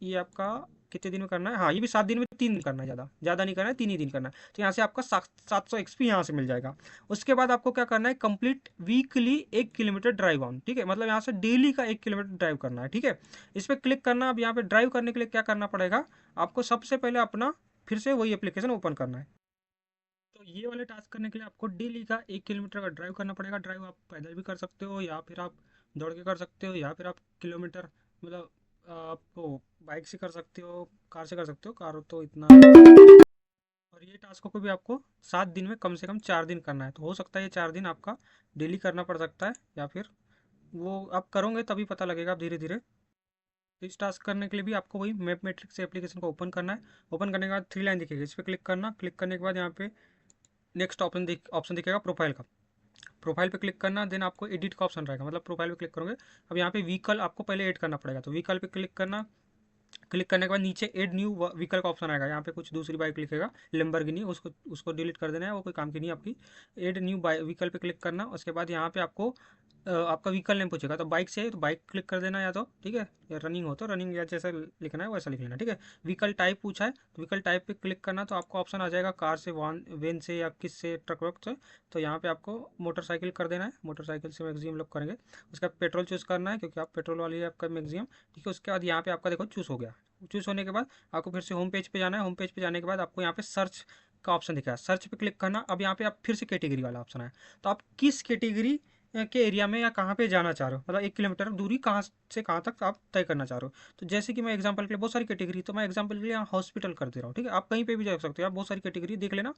ये आपका कितने दिन में करना है, हाँ ये भी 7 दिन में 3 दिन करना है, ज़्यादा ज़्यादा नहीं करना है, 3 ही दिन करना है। तो यहाँ से आपका 700 एक्सपी यहाँ से मिल जाएगा। उसके बाद आपको क्या करना है, complete weekly 1 kilometre drive on, ठीक है। मतलब यहाँ से डेली का 1 किलोमीटर ड्राइव करना है, ठीक है। इस पर क्लिक करना। अब यहाँ पे ड्राइव करने के लिए क्या करना पड़ेगा आपको, सबसे पहले अपना फिर से वही एप्लीकेशन ओपन करना है। तो ये वाले टास्क करने के लिए आपको डेली का 1 किलोमीटर का ड्राइव करना पड़ेगा। ड्राइव आप पैदल भी कर सकते हो या फिर आप दौड़ के कर सकते हो या फिर आप किलोमीटर मतलब आपको बाइक से कर सकते हो, कार से कर सकते हो, कार तो इतना। और ये टास्कों को भी आपको 7 दिन में कम से कम 4 दिन करना है। तो हो सकता है ये 4 दिन आपका डेली करना पड़ सकता है, या फिर वो आप करोगे तभी पता लगेगा धीरे धीरे। तो इस टास्क करने के लिए भी आपको वही मैप मैट्रिक्स से एप्लीकेशन को ओपन करना है। ओपन करने के बाद 3 लाइन दिखेगी, इस पर क्लिक करना। क्लिक करने के बाद यहाँ पे नेक्स्ट ऑप्शन दिखेगा प्रोफाइल का। प्रोफाइल पे क्लिक करना, देन आपको एडिट का ऑप्शन रहेगा, मतलब प्रोफाइल पे क्लिक करोगे। अब यहाँ पे व्हीकल आपको पहले ऐड करना पड़ेगा, तो व्हीकल पे क्लिक करना। क्लिक करने के बाद नीचे ऐड न्यू व्हीकल का ऑप्शन आएगा, यहाँ पे कुछ दूसरी बाइक लिखेगा लैम्बोर्गिनी, उसको उसको डिलीट कर देना है, वो कोई काम की नहीं आपकी। ऐड न्यू व्हीकल पे क्लिक करना। उसके बाद यहाँ पे आपको आपका व्हीकल नेम पूछेगा, तो बाइक से है तो बाइक क्लिक कर देना, या तो ठीक है, या रनिंग हो तो रनिंग, या जैसा लिखना है वैसा लिख लेना, ठीक है। व्हीकल टाइप पूछा है तो व्हीकल टाइप पे क्लिक करना, तो आपको ऑप्शन आ जाएगा कार से, वान वेन से, या किस से, ट्रक वर्क से। तो यहाँ पे आपको मोटरसाइकिल कर देना है, मोटरसाइकिल से मैक्सिमम लोग करेंगे। उसके बाद पेट्रोल चूज़ करना है क्योंकि आप पेट्रोल वाली है आपका मैक्सिमम, ठीक है। उसके बाद यहाँ पे आपका देखो चूज़ हो गया। चूज़ होने के बाद आपको फिर से होम पेज पे जाना है। होम पेज पे जाने के बाद आपको यहाँ पे सर्च का ऑप्शन दिखा है, सर्च पे क्लिक करना। अब यहाँ पे आप फिर से कैटेगरी वाला ऑप्शन है, तो आप किस कैटेगरी के एरिया में या कहाँ पे जाना चाह रहे हो, मतलब 1 किलोमीटर दूरी कहाँ से कहाँ तक आप तय करना चाह रहे हो। तो जैसे कि मैं एग्जांपल के लिए, बहुत सारी कैटेगरी, तो मैं एग्जांपल के लिए यहाँ हॉस्पिटल कर दे रहा हूँ, ठीक है। आप कहीं पे भी जा सकते हो, आप बहुत सारी कैटेगरी देख लेना।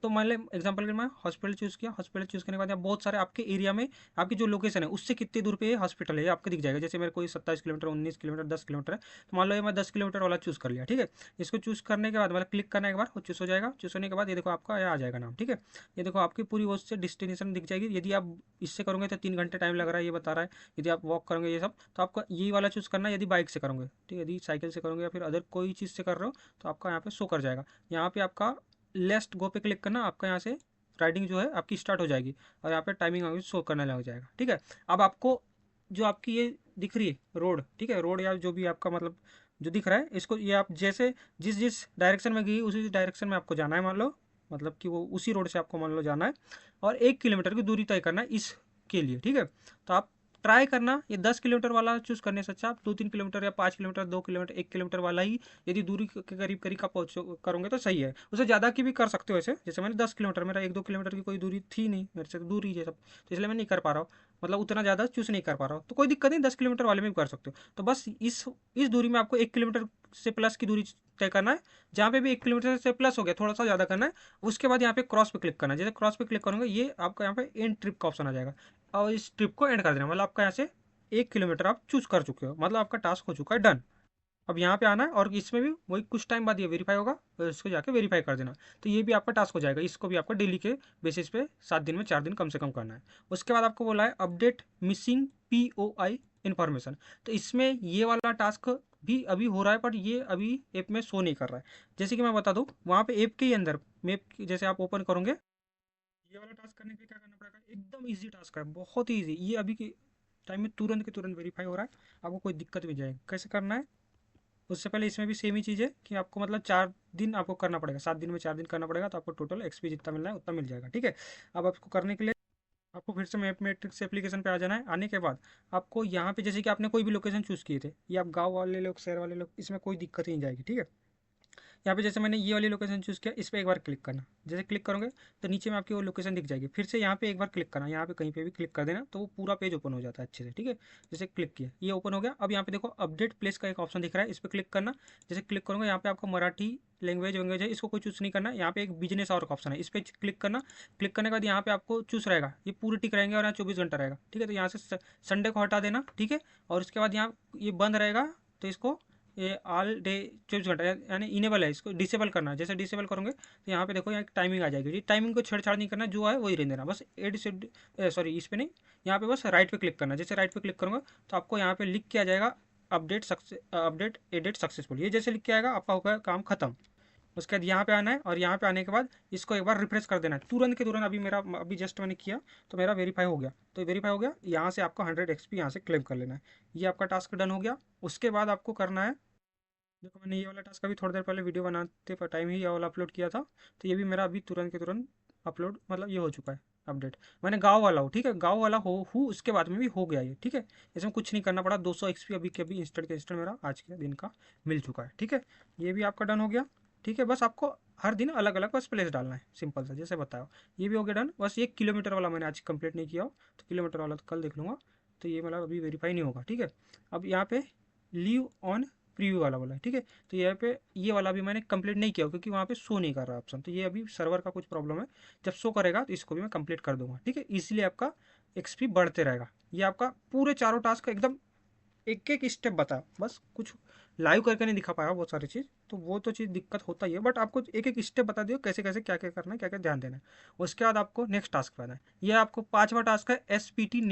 तो मान लें एग्जांपल के लिए मैं हॉस्पिटल चूज़ किया। हॉस्पिटल चूज़ करने के बाद यहाँ बहुत सारे आपके एरिया में आपकी जो लोकेशन है उससे कितनी दूर पे ये हॉस्पिटल है ये आपको दिख जाएगा। जैसे मेरे कोई 27 किलोमीटर, 19 किलोमीटर, 10 किलोमीटर है, तो मान लो ये मैं 10 किलोमीटर वाला चूज़ कर लिया, ठीक है। इसको चूज़ करने के बाद मतलब क्लिक करने के बाद वो चूज़ हो जाएगा। चूज़ होने के बाद ये देखो आपका यहाँ आ जाएगा नाम, ठीक है। ये देखो आपकी पूरी वो से डेस्टिनेशन दिख जाएगी। यदि आप इससे करोगे तो 3 घंटे टाइम लग रहा है ये बता रहा है। यदि आप वॉक करोगे ये सब, तो आपको यही वाला चूज़ करना है। यदि बाइक से करोगे, ठीक है, यदि साइकिल से करोगे या फिर अदर कोई चीज़ से कर रहे हो तो आपका यहाँ पे शो कर जाएगा। यहाँ पे आपका लेस्ट गो पे क्लिक करना, आपका यहाँ से राइडिंग जो है आपकी स्टार्ट हो जाएगी और यहाँ पे टाइमिंग आगे शो करने लग जाएगा, ठीक है। अब आपको जो आपकी ये दिख रही है रोड, ठीक है, रोड या जो भी आपका मतलब जो दिख रहा है, इसको ये आप जैसे जिस जिस डायरेक्शन में गई उसी डायरेक्शन में आपको जाना है, मान लो मतलब कि वो उसी रोड से आपको मान लो जाना है और 1 किलोमीटर की दूरी तय करना है इसके लिए, ठीक है। तो आप ट्राई करना ये 10 किलोमीटर वाला चूज़ करने से अच्छा आप 2-3 किलोमीटर या 5 किलोमीटर, 2 किलोमीटर, 1 किलोमीटर वाला ही यदि दूरी के करीब करीब का पहुँच करोगे तो सही है। उससे ज़्यादा की भी कर सकते हो ऐसे, जैसे मैंने 10 किलोमीटर, मेरा 1-2 किलोमीटर की कोई दूरी थी नहीं, मेरे से तो दूर ही है सब, तो इसलिए मैं नहीं कर पा रहा हूँ, मतलब उतना ज़्यादा चूज़ नहीं कर पा रहा हूँ। तो कोई दिक्कत नहीं, 10 किलोमीटर वाले में भी कर सकते हो। तो बस इस दूरी में आपको 1 किलोमीटर से प्लस की दूरी तय करना है। जहाँ पे भी 1 किलोमीटर से प्लस हो गया, थोड़ा सा ज़्यादा करना है। उसके बाद यहाँ पे क्रॉस पे क्लिक करना है। जैसे क्रॉस पे क्लिक करोगे ये आपका यहाँ पे एंड ट्रिप का ऑप्शन आ जाएगा और इस ट्रिप को एंड कर देना, मतलब आपका यहाँ से 1 किलोमीटर आप चूज कर चुके हो, मतलब आपका टास्क हो चुका है डन। अब यहाँ पे आना है और इसमें भी वही कुछ टाइम बाद ये वेरीफाई होगा, और इसको जाके वेरीफाई कर देना। तो ये भी आपका टास्क हो जाएगा। इसको भी आपको डेली के बेसिस पे 7 दिन में 4 दिन कम से कम करना है। उसके बाद आपको बोला है अपडेट मिसिंग POI इन्फॉर्मेशन। तो इसमें ये वाला टास्क भी अभी हो रहा है, बट ये अभी ऐप में शो नहीं कर रहा है। जैसे कि मैं बता दूँ, वहाँ पे ऐप के ही अंदर मैप जैसे आप ओपन करोगे, ये वाला टास्क करने के लिए क्या करना पड़ेगा, एकदम ईजी टास्क है, बहुत ही ईजी। ये अभी के टाइम में तुरंत के तुरंत वेरीफाई हो रहा है, आपको कोई दिक्कत भी जाएगी। कैसे करना है, उससे पहले इसमें भी सेम ही चीज़ है कि आपको मतलब 4 दिन आपको करना पड़ेगा, 7 दिन में 4 दिन करना पड़ेगा, तो आपको टोटल एक्सपी जितना मिलना है उतना मिल जाएगा। ठीक है, अब आपको करने के लिए आपको फिर से मैप मैट्रिक्स एप्लीकेशन पे आ जाना है। आने के बाद आपको यहाँ पे जैसे कि आपने कोई भी लोकेशन चूज़ किए थे, ये आप गांव वाले लोग, शहर वाले लोग, इसमें कोई दिक्कत ही नहीं जाएगी। ठीक है, यहाँ पे जैसे मैंने ये वाली लोकेशन चूज़ किया, इस पर एक बार क्लिक करना। जैसे क्लिक करोगे तो नीचे में आपकी वो लोकेशन दिख जाएगी। फिर से यहाँ पे एक बार क्लिक करना, यहाँ पे कहीं पे भी क्लिक कर देना, तो वो पूरा पेज ओपन हो जाता है अच्छे से। ठीक है, जैसे क्लिक किया, ये ओपन हो गया। अब यहाँ पे देखो अपडेट प्लेस का एक ऑप्शन दिख रहा है, इस पर क्लिक करना। जैसे क्लिक करोगे यहाँ पे आपका मराठी लैंग्वेज वैंग्वेज है, इसको कोई चूज़ नहीं करना। यहाँ पे एक बिजनेस और का ऑप्शन है, इस पर क्लिक करना। क्लिक करने के बाद यहाँ पे आपको चूज़ रहेगा, ये पूरे टिक रहेंगे और यहाँ 24 घंटा रहेगा। ठीक है, तो यहाँ से संडे को हटा देना। ठीक है, और उसके बाद यहाँ ये बंद रहेगा, तो इसको ये ऑल डे 24 घंटा यानी इनेबल है, इसको डिसेबल करना है। जैसे डिसेबल करोगे तो यहाँ पे देखो यहाँ एक टाइमिंग आ जाएगी। टाइमिंग को छेड़छाड़ नहीं करना, जो है वही रहने देना, बस एड से सॉरी इस पे नहीं, यहाँ पे बस राइट पे क्लिक करना। जैसे राइट पे क्लिक करूँगा तो आपको यहाँ पे लिख के आ जाएगा अपडेट एडिट सक्सेसफुल। ये जैसे लिख के आएगा आपका होगा काम खत्म। उसके बाद यहाँ पे आना है, और यहाँ पे आने के बाद इसको एक बार रिफ्रेश कर देना है तुरंत के तुरंत। अभी जस्ट मैंने किया तो मेरा वेरीफाई हो गया, तो वेरीफाई हो गया। यहाँ से आपको 100 XP यहाँ से क्लेम कर लेना है। ये आपका टास्क डन हो गया। उसके बाद आपको करना है, देखो मैंने ये वाला टास्क अभी थोड़ी देर पहले वीडियो बनाते पर टाइम ही ये वाला अपलोड किया था, तो ये भी मेरा अभी तुरंत के तुरंत अपलोड मतलब ये हो चुका है अपडेट। मैंने गाँव वाला हो, ठीक है, गाँव वाला हूँ, उसके बाद में भी हो गया ये। ठीक है, इसमें कुछ नहीं करना पड़ा। 200 XP अभी के अभी इंस्टेंट के इंस्टेंट मेरा आज के दिन का मिल चुका है। ठीक है, ये भी आपका डन हो गया। ठीक है, बस आपको हर दिन अलग अलग बस प्लेस डालना है, सिंपल सा जैसे बताया। ये भी हो गया डन। बस 1 किलोमीटर वाला मैंने आज कंप्लीट नहीं किया हो, तो किलोमीटर वाला तो कल देख लूँगा। तो ये मतलब अभी वेरीफाई नहीं होगा। ठीक है, अब यहाँ पे लीव ऑन प्रीव्यू वाला बोला है। ठीक है, तो यहाँ पे ये वाला भी मैंने कंप्लीट नहीं किया क्योंकि वहाँ पे शो नहीं कर रहा ऑप्शन, तो ये अभी सर्वर का कुछ प्रॉब्लम है। जब शो करेगा तो इसको भी मैं कंप्लीट कर दूंगा। ठीक है, इसलिए आपका एक्सपी बढ़ते रहेगा। ये आपका पूरे चारों टास्क एकदम एक एक स्टेप बता, बस कुछ लाइव करके नहीं दिखा पाया बहुत सारी चीज़, तो वो तो चीज़ दिक्कत होता ही है, बट आपको एक एक स्टेप बता दियो कैसे कैसे क्या क्या करना है, क्या क्या ध्यान देना है। उसके बाद आपको नेक्स्ट टास्क पे आना है। ये आपको 5वां टास्क है SPT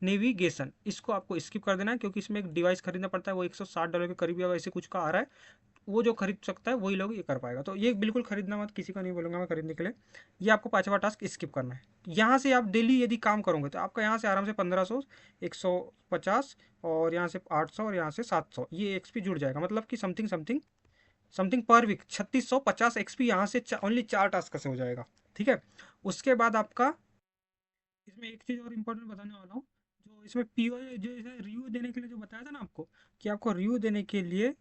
नेविगेशन। इसको आपको स्किप कर देना है क्योंकि इसमें एक डिवाइस खरीदना पड़ता है, वो $160 के करीब या ऐसे कुछ का आ रहा है। वो जो खरीद सकता है वही लोग ये कर पाएगा, तो ये बिल्कुल खरीदना मत, किसी को नहीं बोलूँगा मैं खरीदने के लिए। ये आपको 5वां टास्क स्किप करना है। यहाँ से आप डेली यदि काम करोगे तो आपका यहाँ से आराम से 1500, 150, और यहाँ से 800, और यहाँ से 700 ये XP जुड़ जाएगा, मतलब कि समथिंग समथिंग समथिंग पर वीक 3650 XP यहाँ से ओनली 4 टास्क से हो जाएगा। ठीक है, उसके बाद आपका इसमें एक चीज़ और इम्पोर्टेंट बताने वाला हूँ। जो इसमें पीओ जो इसे रिव्यू देने के लिए जो बताया था ना आपको, कि आपको रिव्यू देने के लिए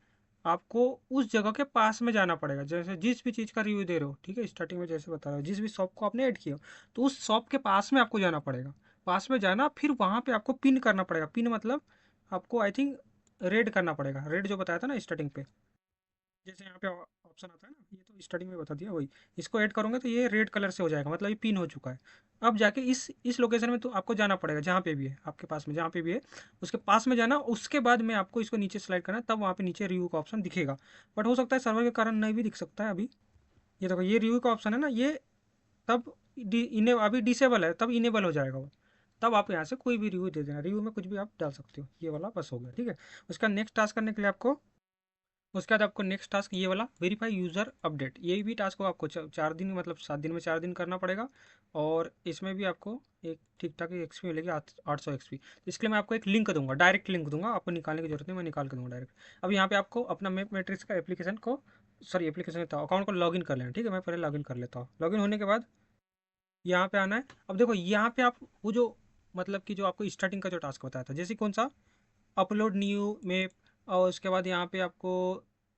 आपको उस जगह के पास में जाना पड़ेगा। जैसे जिस भी चीज़ का रिव्यू दे रहे हो, ठीक है, स्टार्टिंग में जैसे बता रहा हो, जिस भी शॉप को आपने ऐड किया हो, तो उस शॉप के पास में आपको जाना पड़ेगा। पास में जाना, फिर वहाँ पे आपको पिन करना पड़ेगा। पिन मतलब आपको आई थिंक रेड करना पड़ेगा, रेड जो बताया था ना स्टार्टिंग पे, जैसे यहाँ पे ऑप्शन आता है ना, ये तो स्टार्टिंग में बता दिया वही। इसको ऐड करोगे तो ये रेड कलर से हो जाएगा, मतलब ये पिन हो चुका है। अब जाके इस लोकेशन में तो आपको जाना पड़ेगा, जहाँ पे भी है आपके पास में, जहाँ पे भी है उसके पास में जाना। उसके बाद में आपको इसको नीचे स्लाइड करना, तब वहाँ पे नीचे रिव्यू का ऑप्शन दिखेगा। बट हो सकता है सर्वर के कारण नहीं भी दिख सकता है अभी। ये देखो ये रिव्यू का ऑप्शन है ना, ये तब अभी डिसेबल है, तब इनेबल हो जाएगा वो। तब आप यहाँ से कोई भी रिव्यू दे देना, रिव्यू में कुछ भी आप डाल सकते हो। ये वाला बस हो गया। ठीक है, उसका नेक्स्ट टास्क करने के लिए आपको, उसके बाद आपको नेक्स्ट टास्क ये वाला वेरीफाई यूज़र अपडेट, ये भी टास्क को आपको 4 दिन मतलब 7 दिन में 4 दिन करना पड़ेगा। और इसमें भी आपको एक ठीक ठाक XP मिलेगी, 800 XP। तो इसके लिए मैं आपको एक लिंक दूंगा, डायरेक्ट लिंक दूंगा, आपको निकालने की जरूरत नहीं, मैं निकाल के दूंगा डायरेक्ट। अब यहाँ पे आपको अपना मैप मैट्रिक्स का एप्लीकेशन को, सॉरी एप्लीकेशन अकाउंट को लॉगिन कर लेना। ठीक है, मैं पहले लॉगिन कर लेता हूँ। लॉगिन होने के बाद यहाँ पे आना है। अब देखो यहाँ पे आप वो जो मतलब कि जो आपको स्टार्टिंग का जो टास्क बताया था, जैसे कौन सा अपलोड न्यू मैप, और उसके बाद यहाँ पे आपको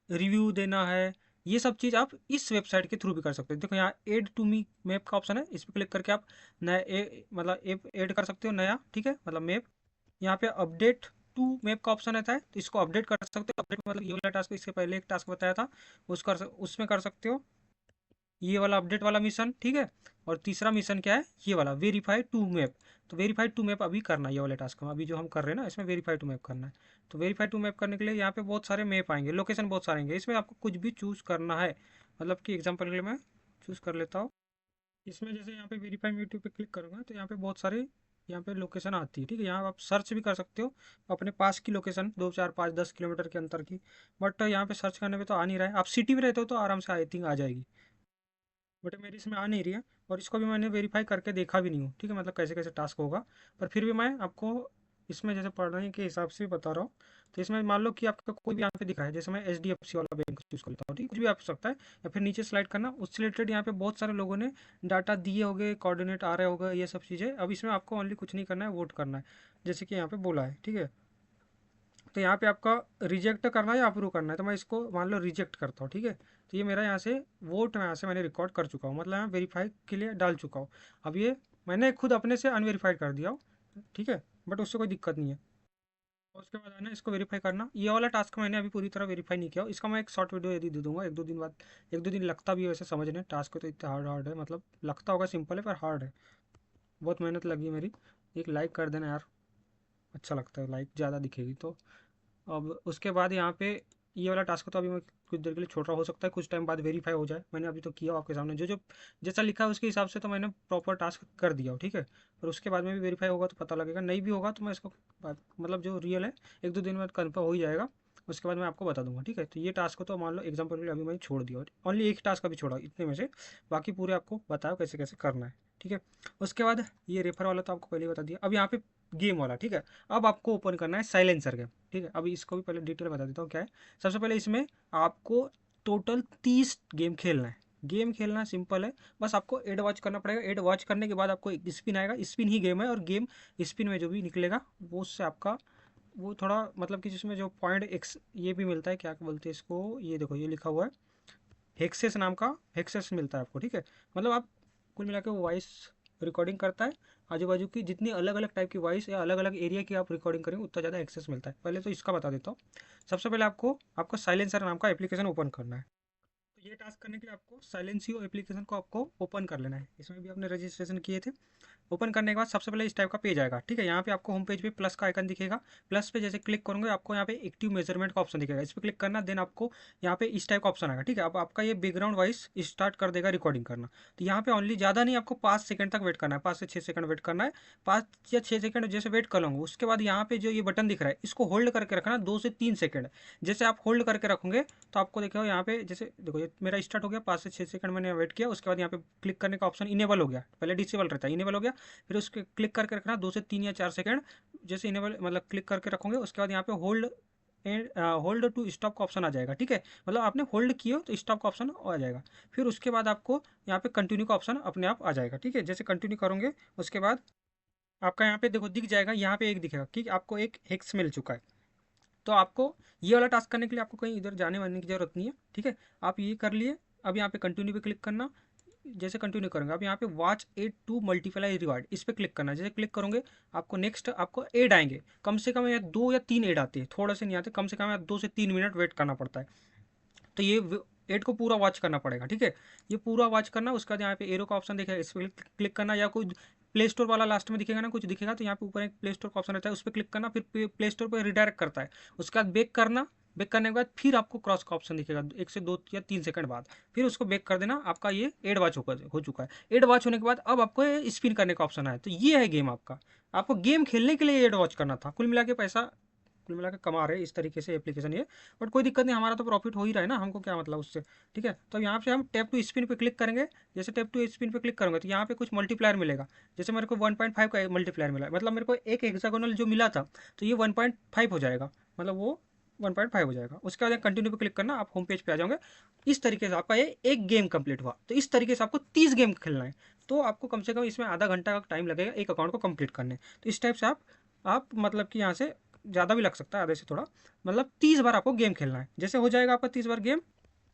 रिव्यू देना है, ये सब चीज़ आप इस वेबसाइट के थ्रू भी कर सकते हो। देखो यहाँ ऐड टू मी मैप का ऑप्शन है, इस पर क्लिक करके आप नया मतलब ऐप ऐड कर सकते हो नया। ठीक है, मतलब मैप। यहाँ पे अपडेट टू मैप का ऑप्शन आता है, तो इसको अपडेट कर सकते हो। अपडेट मतलब ये वाला टास्क, इसके पहले एक टास्क बताया था उसमें कर सकते हो ये वाला अपडेट वाला मिशन। ठीक है, और तीसरा मिशन क्या है, ये वाला वेरीफाई टू मैप। तो वेरीफाई टू मैप अभी करना है, ये वाले टास्क में अभी जो हम कर रहे हैं ना, इसमें वेरीफाई टू मैप करना है। तो वेरीफाई टू मैप करने के लिए यहाँ पे बहुत सारे मैप आएंगे, लोकेशन बहुत सारे आएंगे, इसमें आपको कुछ भी चूज़ करना है। मतलब कि एग्जाम्पल के लिए मैं चूज़ कर लेता हूँ। इसमें जैसे यहाँ पे वेरीफाई मैप पे क्लिक करूँगा तो यहाँ पे बहुत सारे यहाँ पे लोकेशन आती है। ठीक है, यहाँ आप सर्च भी कर सकते हो अपने पास की लोकेशन, 2 4 5 10 किलोमीटर के अंतर की। बट यहाँ पे सर्च करने पे तो आ नहीं रहा है। आप सिटी में रहते हो तो आराम से आई थिंक आ जाएगी, बट मेरी इसमें आ नहीं रही है। और इसको भी मैंने वेरीफाई करके देखा भी नहीं हूँ। ठीक है, मतलब कैसे कैसे टास्क होगा, पर फिर भी मैं आपको इसमें जैसे पढ़ने के हिसाब से बता रहा हूँ। तो इसमें मान लो कि आपका कोई भी यहाँ पे दिख रहा है, जैसे मैं HDFC वाला बैंक चूज़ कर लेता हूँ, ठीक, कुछ भी आप सकता है, या फिर नीचे स्लाइड करना, उससे रिलेटेड यहाँ पे बहुत सारे लोगों ने डाटा दिए होंगे, कोऑर्डिनेट आ रहे होंगे, ये सब चीज़ें। अब इसमें आपको ओनली कुछ नहीं करना है, वोट करना है, जैसे कि यहाँ पे बोला है, ठीक है। तो यहाँ पे आपका रिजेक्ट करना है या अप्रूव करना है, तो मैं इसको मान लो रिजेक्ट करता हूँ, ठीक है। तो ये मेरा यहाँ से वोट मैं यहाँ से मैंने रिकॉर्ड कर चुका हूँ, मतलब मैं वेरीफाई के लिए डाल चुका हूँ। अब ये मैंने खुद अपने से अनवेरीफाइड कर दिया हूँ, ठीक है, बट उससे कोई दिक्कत नहीं है। और उसके बाद है ना इसको वेरीफाई करना। ये वाला टास्क मैंने अभी पूरी तरह वेरीफाई नहीं किया, इसका मैं एक शॉर्ट वीडियो यदि दे दूंगा 1-2 दिन बाद। 1-2 दिन लगता भी है वैसे समझने, टास्क तो इतना हार्ड है, मतलब लगता होगा सिंपल है पर हार्ड है, बहुत मेहनत लगी है मेरी। एक लाइक कर देना यार, अच्छा लगता है, लाइक ज़्यादा दिखेगी तो। अब उसके बाद यहाँ पे ये वाला टास्क तो अभी मैं कुछ देर के लिए छोड़ रहा, हो सकता है कुछ टाइम बाद वेरीफाई हो जाए। मैंने अभी तो किया आपके सामने, जो जो जैसा लिखा है उसके हिसाब से तो मैंने प्रॉपर टास्क कर दिया हो, ठीक है। और उसके बाद में भी वेरीफाई होगा तो पता लगेगा, नहीं भी होगा तो मैं इसको मतलब जो रियल है 1-2 दिन में कन्फर्म हो ही जाएगा, उसके बाद मैं आपको बता दूंगा, ठीक है। तो ये टास्क तो मान लो एग्जाम्पल के लिए अभी मैंने छोड़ दिया, ओनली एक टास्क अभी छोड़ा इतने में से, बाकी पूरे आपको बताओ कैसे कैसे करना है, ठीक है। उसके बाद ये रेफर वाला तो आपको पहले ही बता दिया। अब यहाँ पे गेम वाला, ठीक है। अब आपको ओपन करना है साइलेंसर गेम, ठीक है। अभी इसको भी पहले डिटेल बता देता हूँ क्या है। सबसे पहले इसमें आपको टोटल 30 गेम खेलना है। गेम खेलना सिंपल है, बस आपको एड वॉच करना पड़ेगा। एड वॉच करने के बाद आपको एक स्पिन आएगा, स्पिन ही गेम है, और गेम स्पिन में जो भी निकलेगा वो उससे आपका वो थोड़ा मतलब कि जिसमें जो पॉइंट एक्स ये भी मिलता है, क्या बोलते हैं इसको, ये देखो ये लिखा हुआ है हेक्सेस नाम का, हेक्सेस मिलता है आपको, ठीक है। मतलब आप कुल मिला के वो वॉइस रिकॉर्डिंग करता है, आजू बाजू की जितनी अलग अलग टाइप की वॉइस या अलग अलग एरिया की आप रिकॉर्डिंग करेंगे उतना ज़्यादा एक्सेस मिलता है। पहले तो इसका बता देता हूँ। सबसे पहले आपको आपको साइलेंसर नाम का एप्लीकेशन ओपन करना है। तो ये टास्क करने के लिए आपको साइलेंसियो एप्लीकेशन को आपको ओपन कर लेना है। इसमें भी आपने रजिस्ट्रेशन किए थे। ओपन करने के बाद सबसे पहले इस टाइप का पेज आएगा, ठीक है। यहाँ पे आपको होम पेज पे प्लस का आइकन दिखेगा, प्लस पे जैसे क्लिक करोगे आपको यहाँ पे एक्टिव मेजरमेंट का ऑप्शन दिखेगा, इस पर क्लिक करना। देन आपको यहाँ पे इस टाइप का ऑप्शन आएगा, ठीक है। अब आपका ये बैकग्राउंड वॉइस स्टार्ट कर देगा रिकॉर्डिंग करना। तो यहाँ पे ओनली ज़्यादा नहीं, आपको 5 सेकंड तक वेट करना है, 5 से 6 सेकंड वेट करना है। 5 या 6 सेकंड जैसे वेट कर लूँगा, उसके बाद यहाँ पे जो ये बटन दिख रहा है इसको होल्ड करके रखना 2 से 3 सेकंड। जैसे आप होल्ड करके रखोगे तो आपको देखो यहाँ पे जैसे देखो ये मेरा स्टार्ट हो गया, 5 से 6 सेकंड मैंने वेट किया। उसके बाद यहाँ पे क्लिक करने का ऑप्शन इनेबल हो गया, पहले डिसेबल रहता है, इनेबल हो गया। फिर उसके क्लिक करके रखना 2 से 3 या 4 सेकंड, जैसे इनेबल मतलब क्लिक करके रखोगे उसके बाद यहाँ पे होल्ड होल्ड टू स्टॉप का ऑप्शन आ जाएगा, ठीक है। मतलब आपने होल्ड किया तो स्टॉप का ऑप्शन आ जाएगा। फिर उसके बाद आपको यहाँ पे कंटिन्यू का ऑप्शन अपने आप आ जाएगा, ठीक है। जैसे कंटिन्यू करोगे उसके बाद आपका यहाँ पे देखो दिख जाएगा, यहाँ पे एक दिखेगा कि आपको एक हेक्स मिल चुका है। तो आपको ये वाला टास्क करने के लिए आपको कहीं इधर जाने वाने की जरूरत नहीं है, ठीक है। आप ये कर लिए। अब यहाँ पे कंटिन्यू पे क्लिक करना। जैसे कंटिन्यू करेंगे अब यहाँ पे watch ad to multiply reward, इस पर क्लिक करना है। जैसे क्लिक करोगे आपको नेक्स्ट आपको एड आएंगे, कम से कम या 2 या 3 एड आते हैं, थोड़े से नहीं आते, कम से कम या 2 से 3 मिनट वेट करना पड़ता है। तो ये एड को पूरा वॉच करना पड़ेगा, ठीक है। ये पूरा वॉच करना, उसके बाद यहाँ पे एरो का ऑप्शन दिखेगा, इस पर क्लिक करना, या कोई प्ले स्टोर वाला लास्ट में दिखेगा ना कुछ दिखेगा, तो यहाँ पे ऊपर एक प्ले स्टोर का ऑप्शन रहता है, उस पर क्लिक करना, फिर प्ले स्टोर पर रिडायरेक्ट करता है। उसके बाद बैक करना, बैक करने के बाद फिर आपको क्रॉस का ऑप्शन दिखेगा 1 से 2 या 3 सेकंड बाद, फिर उसको बैक कर देना। आपका ये एड वॉच हो चुका है। एड वॉच होने के बाद अब आपको स्पिन करने का ऑप्शन है, तो ये है गेम आपका। आपको गेम खेलने के लिए एड वॉच करना था। कुल मिला के पैसा कुल मिला के कमा रहे हैं इस तरीके से एप्लीकेशन ये, बट कोई दिक्कत नहीं, हमारा तो प्रॉफिट हो ही रहा है ना, हमको क्या मतलब उससे, ठीक है। तो यहाँ पे हम टैप टू स्पिन पे क्लिक करेंगे। जैसे टैप टू स्पिन पे क्लिक करूँगा तो यहाँ पे कुछ मल्टीप्लायर मिलेगा। जैसे मेरे को 1.5 का मल्टीप्लायर मिला, मतलब मेरे को एक हेक्सागोनल जो मिला था तो ये 1.5 हो जाएगा, मतलब वो 1.5 हो जाएगा। उसके बाद कंटिन्यू पे क्लिक करना, आप होम पेज पे आ जाओगे। इस तरीके से आपका ये एक गेम कंप्लीट हुआ। तो इस तरीके से आपको 30 गेम खेलना है, तो आपको कम से कम इसमें आधा घंटा का टाइम लगेगा एक अकाउंट को कंप्लीट करने। तो इस टाइप से आप मतलब कि यहाँ से ज़्यादा भी लग सकता है आधे से थोड़ा, मतलब 30 बार आपको गेम खेलना है। जैसे हो जाएगा आपका 30 बार गेम,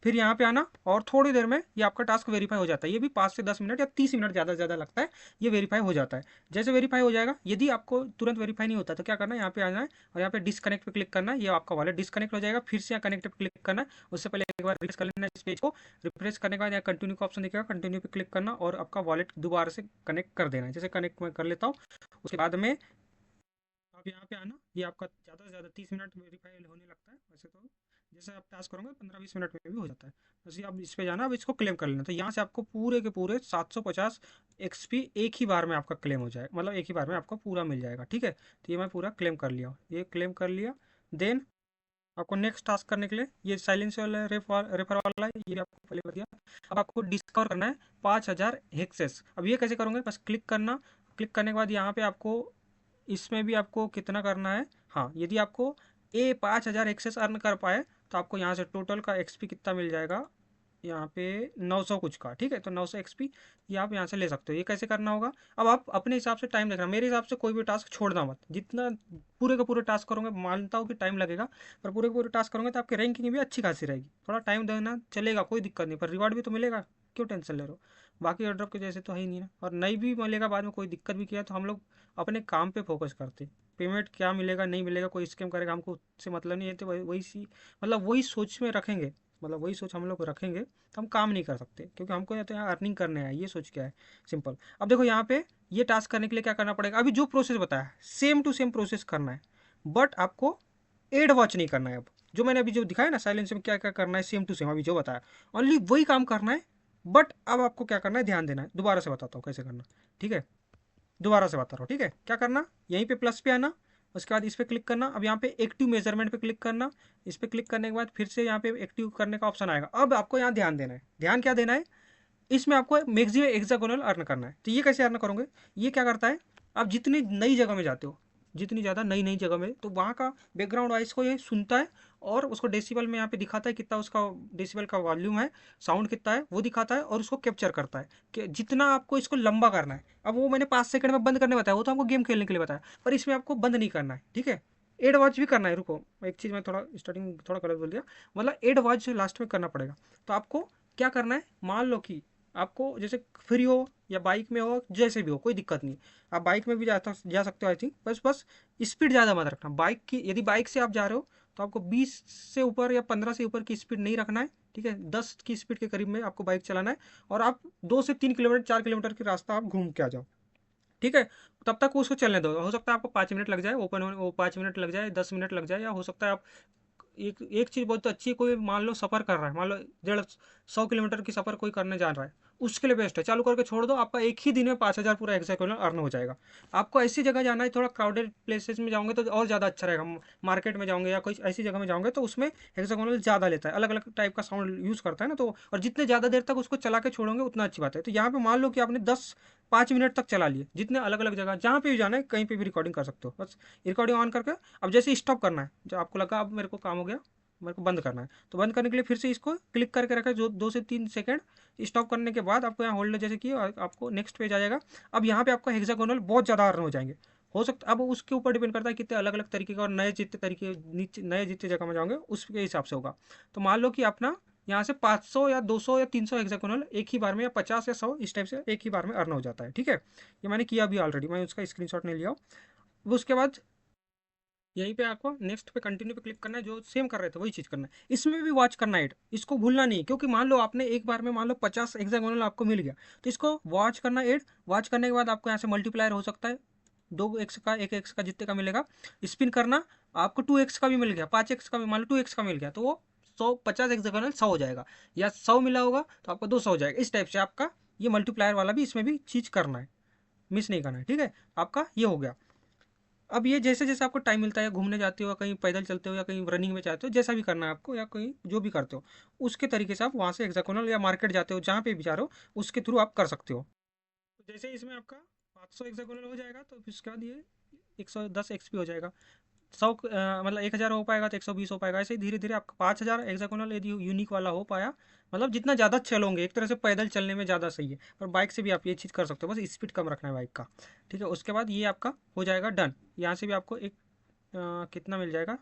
फिर यहाँ पे आना और थोड़ी देर में ये आपका टास्क वेरीफाई हो जाता है। ये भी 5 से 10 मिनट या 30 मिनट ज़्यादा से ज़्यादा लगता है, ये वेरीफाई हो जाता है। जैसे वेरीफाई हो जाएगा, यदि आपको तुरंत वेरीफाई नहीं होता तो क्या करना है, यहाँ पे आना है और यहाँ पे डिसकनेक्ट पे क्लिक करना है। ये आपका वॉलेट डिसकनेक्ट हो जाएगा, फिर से यहाँ कनेक्ट पे क्लिक करना है। उससे पहले एक बार रिफ्रेश कर लेना इस पेज को। रिफ्रेश करने के बाद यहाँ कंटिन्यू का ऑप्शन दिखेगा, कंटिन्यू पे क्लिक करना और आपका वॉलेट दोबारा से कनेक्ट कर देना है। जैसे कनेक्ट मैं कर लेता हूँ, उसके बाद में आप यहाँ पे आना। ये आपका ज़्यादा से ज़्यादा 30 मिनट वेरीफाई होने लगता है वैसे तो, जैसे आप टास्क करोगे 15-20 मिनट में भी हो जाता है। वैसे आप इस पे जाना, अब इसको क्लेम कर लेना। तो यहाँ से आपको पूरे के पूरे 750 एक्सपी एक ही बार में आपका क्लेम हो जाएगा, मतलब एक ही बार में आपको पूरा मिल जाएगा, ठीक है। तो ये मैं पूरा क्लेम कर लिया, ये क्लेम कर लिया। देन आपको नेक्स्ट टास्क करने के लिए ये साइलेंस वाला रेफर वाला है, ये आपको पहले बता दिया। अब आपको डिस्कवर करना है 5000 हेक्सेस। अब ये कैसे करोगे, बस क्लिक करना। क्लिक करने के बाद यहाँ पे आपको इसमें भी आपको कितना करना है, हाँ, यदि आपको ए 5000 एक्सेस अर्न कर पाए तो आपको यहाँ से टोटल का एक्सपी कितना मिल जाएगा, यहाँ पे 900 कुछ का, ठीक है। तो 900 एक्सपी ये आप यहाँ से ले सकते हो। ये कैसे करना होगा, अब आप अपने हिसाब से टाइम देखना, मेरे हिसाब से कोई भी टास्क छोड़ना मत। जितना पूरे का पूरे टास्क करोगे, मानता हूँ कि टाइम लगेगा, पर पूरे के पूरे टास्क करोगे तो आपकी रैंकिंग भी अच्छी खासी रहेगी। थोड़ा टाइम देना चलेगा, कोई दिक्कत नहीं, पर रिवार्ड भी तो मिलेगा, क्यों टेंशन ले रहे हो। बाकी एयरड्रॉप के जैसे तो है ही नहीं ना, और नहीं भी मिलेगा बाद में, कोई दिक्कत भी किया तो हम लोग अपने काम पे फोकस करते। पेमेंट क्या मिलेगा नहीं मिलेगा, कोई स्कैम करेगा हमको उससे मतलब नहीं है, तो वही सी मतलब वही सोच में रखेंगे, मतलब वही सोच हम लोग रखेंगे तो हम काम नहीं कर सकते, क्योंकि हमको या तो यहाँ अर्निंग करने है, ये सोच क्या है, सिंपल। अब देखो यहाँ पे ये टास्क करने के लिए क्या करना पड़ेगा, अभी जो प्रोसेस बताया सेम टू सेम प्रोसेस करना है, बट आपको एड वॉच नहीं करना है। अब जो मैंने अभी जो दिखाया ना साइलेंस में क्या क्या करना है, सेम टू सेम अभी जो बताया, ओनली वही काम करना है। बट अब आपको क्या करना है, ध्यान देना है, दोबारा से बताता हूँ कैसे करना, ठीक है। दोबारा से बता रहा हूँ, ठीक है। क्या करना, यहीं पे प्लस पे आना, उसके बाद इस पर क्लिक करना, अब यहाँ पे एक्टिव मेजरमेंट पे क्लिक करना। इस पर क्लिक करने के बाद फिर से यहाँ पे एक्टिव करने का ऑप्शन आएगा। अब आपको यहाँ ध्यान देना है, ध्यान क्या देना है, इसमें आपको मैक्सिमम हेक्सागोनल अर्न करना है। तो ये कैसे अर्न करोगे, ये क्या करता है, आप जितनी नई जगह में जाते हो, जितनी ज़्यादा नई नई जगह में, तो वहाँ का बैकग्राउंड वॉइस को ये सुनता है, और उसको डेसिबल में यहाँ पे दिखाता है कितना उसका डेसिबल का वॉल्यूम है, साउंड कितना है वो दिखाता है, और उसको कैप्चर करता है कि जितना आपको इसको लंबा करना है। अब वो मैंने 5 सेकंड में बंद करने बताया, वो तो हमको गेम खेलने के लिए बताया, पर इसमें आपको बंद नहीं करना है, ठीक है। एड वॉच भी करना है, रुको एक चीज़ मैं थोड़ा स्टार्टिंग में थोड़ा गलत बोल दिया, मतलब एड वॉच लास्ट में करना पड़ेगा। तो आपको क्या करना है, मान लो कि आपको जैसे फ्री हो या बाइक में हो, जैसे भी हो कोई दिक्कत नहीं, आप बाइक में भी जा सकते हो आई थिंक। बस स्पीड ज़्यादा मत रखना बाइक की, यदि बाइक से आप जा रहे हो तो आपको 20 से ऊपर या 15 से ऊपर की स्पीड नहीं रखना है, ठीक है। 10 की स्पीड के करीब में आपको बाइक चलाना है, और आप 2 से 3 किलोमीटर 4 किलोमीटर की रास्ता आप घूम के आ जाओ, ठीक है। तब तक उसको चलने दो, हो सकता है आपको 5 मिनट लग जाए ओपन होने, वो 5 मिनट लग जाए, 10 मिनट लग जाए, या हो सकता है आप एक एक चीज़ बहुत अच्छी है, कोई मान लो सफ़र कर रहा है, मान लो 150 किलोमीटर की सफ़र कोई करने जा रहा है, उसके लिए बेस्ट है, चालू करके छोड़ दो, आपका एक ही दिन में 5,000 पूरा एक्साइकल अर्न हो जाएगा। आपको ऐसी जगह जाना है, थोड़ा क्राउडेड प्लेसेस में जाओगे तो और ज़्यादा अच्छा रहेगा। मार्केट में जाओगे या कोई ऐसी जगह में जाओगे तो उसमें हेक्सागोनल ज़्यादा लेता है, अलग अलग टाइप का साउंड यूज़ करता है ना, तो और जितने ज़्यादा देर तक उसको चला के छोड़ोगे उतना अच्छी बात है। तो यहाँ पे मान लो कि आपने 5 मिनट तक चला लिए, जितने अलग अलग जगह जहाँ पे भी जाना है कहीं पे भी रिकॉर्डिंग कर सकते हो, बस रिकॉर्डिंग ऑन करके अब जैसे स्टॉप करना है, जो आपको लगा अब मेरे को काम हो गया, मेरे को बंद करना है, तो बंद करने के लिए फिर से इसको क्लिक करके रखा है जो 2 से 3 सेकंड, स्टॉप करने के बाद आपको यहाँ होल्ड जैसे कि आपको नेक्स्ट पेज आ जाएगा। अब यहाँ पे आपको हेक्सागोनल बहुत ज़्यादा अर्न हो जाएंगे, हो सकता अब उसके ऊपर डिपेंड करता है कितने अलग अलग तरीके का, और नए जितने तरीके नीचे नए जितने जगह में जाओगे उसके हिसाब से होगा। तो मान लो कि अपना यहाँ से 500 या 200 या 300 हेक्सागोनल एक ही बार में, या 50 या 100 इस टाइप से एक ही बार में अर्न हो जाता है, ठीक है। ये मैंने किया अभी ऑलरेडी, मैं उसका स्क्रीनशॉट नहीं लिया। अब उसके बाद यहीं पे आपको नेक्स्ट पे कंटिन्यू पे क्लिक करना है, जो सेम कर रहे थे वही चीज़ करना है, इसमें भी वॉच करना है, इसको भूलना नहीं, क्योंकि मान लो आपने एक बार में मान लो 50 हेक्सागोनल आपको मिल गया, तो इसको वॉच करना एड, वॉच करने के बाद आपको यहाँ से मल्टीप्लायर हो सकता है 2x का, 1x का, जितने का मिलेगा। स्पिन करना, आपको 2x का भी मिल गया, 5x का भी, मान लो 2x का मिल गया, तो वो 150 हेक्सागोनल 100 हो जाएगा, या 100 मिला होगा तो आपको 200 हो जाएगा। इस टाइप से आपका ये मल्टीप्लायर वाला भी इसमें भी चीज़ करना है, मिस नहीं करना है, ठीक है। आपका ये हो गया। अब ये जैसे जैसे आपको टाइम मिलता है, घूमने जाते हो या कहीं पैदल चलते हो या कहीं रनिंग में जाते हो, जैसा भी करना है आपको, या कहीं जो भी करते हो उसके तरीके से आप वहाँ से हेक्सागोनल या मार्केट जाते हो, जहाँ पे भी जा रहे हो उसके थ्रू आप कर सकते हो। तो जैसे इसमें आपका 500 हेक्सागोनल हो जाएगा तो फिर उसके बाद ये 110 एक्सपी हो जाएगा। 100 मतलब 1,000 हो पाएगा तो 120 हो पाएगा, ऐसे ही धीरे धीरे आपका 5,000 हेक्सागोनल यदि यूनिक वाला हो पाया, मतलब जितना ज़्यादा चलोगे, एक तरह से पैदल चलने में ज़्यादा सही है, पर बाइक से भी आप ये चीज़ कर सकते हो, बस स्पीड कम रखना है बाइक का, ठीक है। उसके बाद ये आपका हो जाएगा डन। यहाँ से भी आपको एक कितना मिल जाएगा,